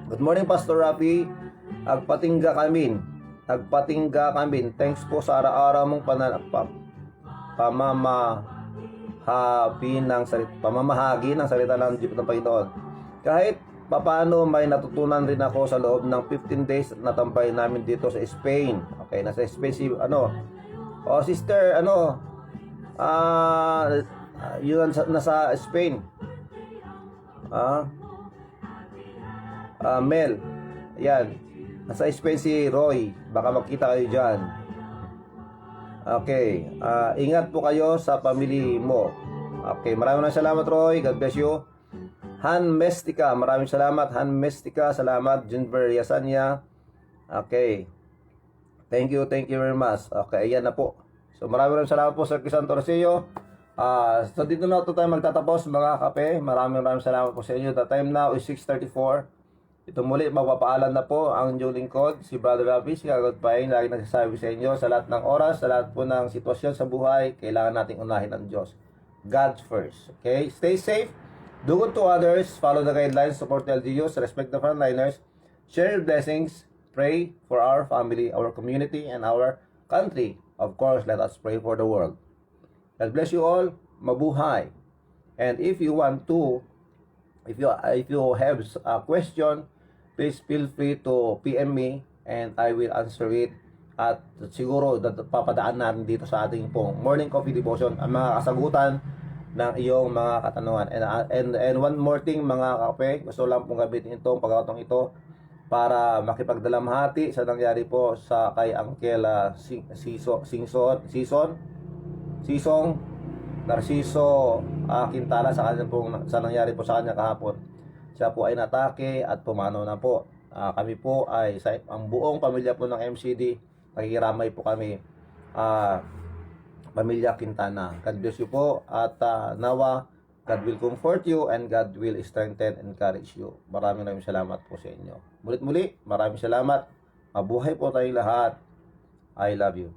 Good morning, Pastor Rafi. Agpatingga kami. Thanks po sa araw-araw mong pamamahagi ng salita ng Panginoon. Kahit papaano may natutunan rin ako sa loob ng 15 days na tambay namin dito sa Spain. Okay, nasa Spain si sister, yun nasa Spain. Mel, yan, nasa Spain si Roy, baka makita kayo dyan. Okay, ingat po kayo sa family mo. Okay, maraming salamat Roy, God bless you. Han Mestica, maraming salamat. Han Mestica, salamat. Junver Yasanya. Okay. Thank you very much. Okay, ayan na po. So maraming salamat po Sir Crisanto Rosillo. So dito na ito tayo magtatapos mga kape. Maraming salamat po sa inyo. The time now is 6:34. Ito muli, magpapaalam na po ang inyong lingkod, si Brother Rafi, si Kagod Paing. Lagi nagsasabi sa inyo, sa lahat ng oras, sa lahat po ng sitwasyon sa buhay, kailangan nating unahin ang Diyos. God first. Okay? Stay safe. Do good to others. Follow the guidelines. Support the LGUs. Respect the frontliners. Share your blessings. Pray for our family, our community, and our country. Of course, let us pray for the world. God bless you all. Mabuhay. And if you want to, if you have a question, please feel free to PM me and I will answer it. At siguro papadaan natin dito sa ating pong morning coffee devotion ang mga kasagutan ng iyong mga katanungan. And one more thing mga kape, gusto lang pong gamitin itong pagkakataong ito para makipagdalamhati sa nangyari po sa kay Uncle Sisong Narciso Quintala sa nangyari po sa kanya kahapon. Siya po ay natake at pumanaw na po. Kami po ay ang buong pamilya po ng MCD, nakikiramay po kami. Pamilya Quintana. God bless you po at nawa God will comfort you and God will strengthen and encourage you. Maraming salamat po sa inyo. Mulit-muli, maraming salamat. Mabuhay po tayong lahat. I love you.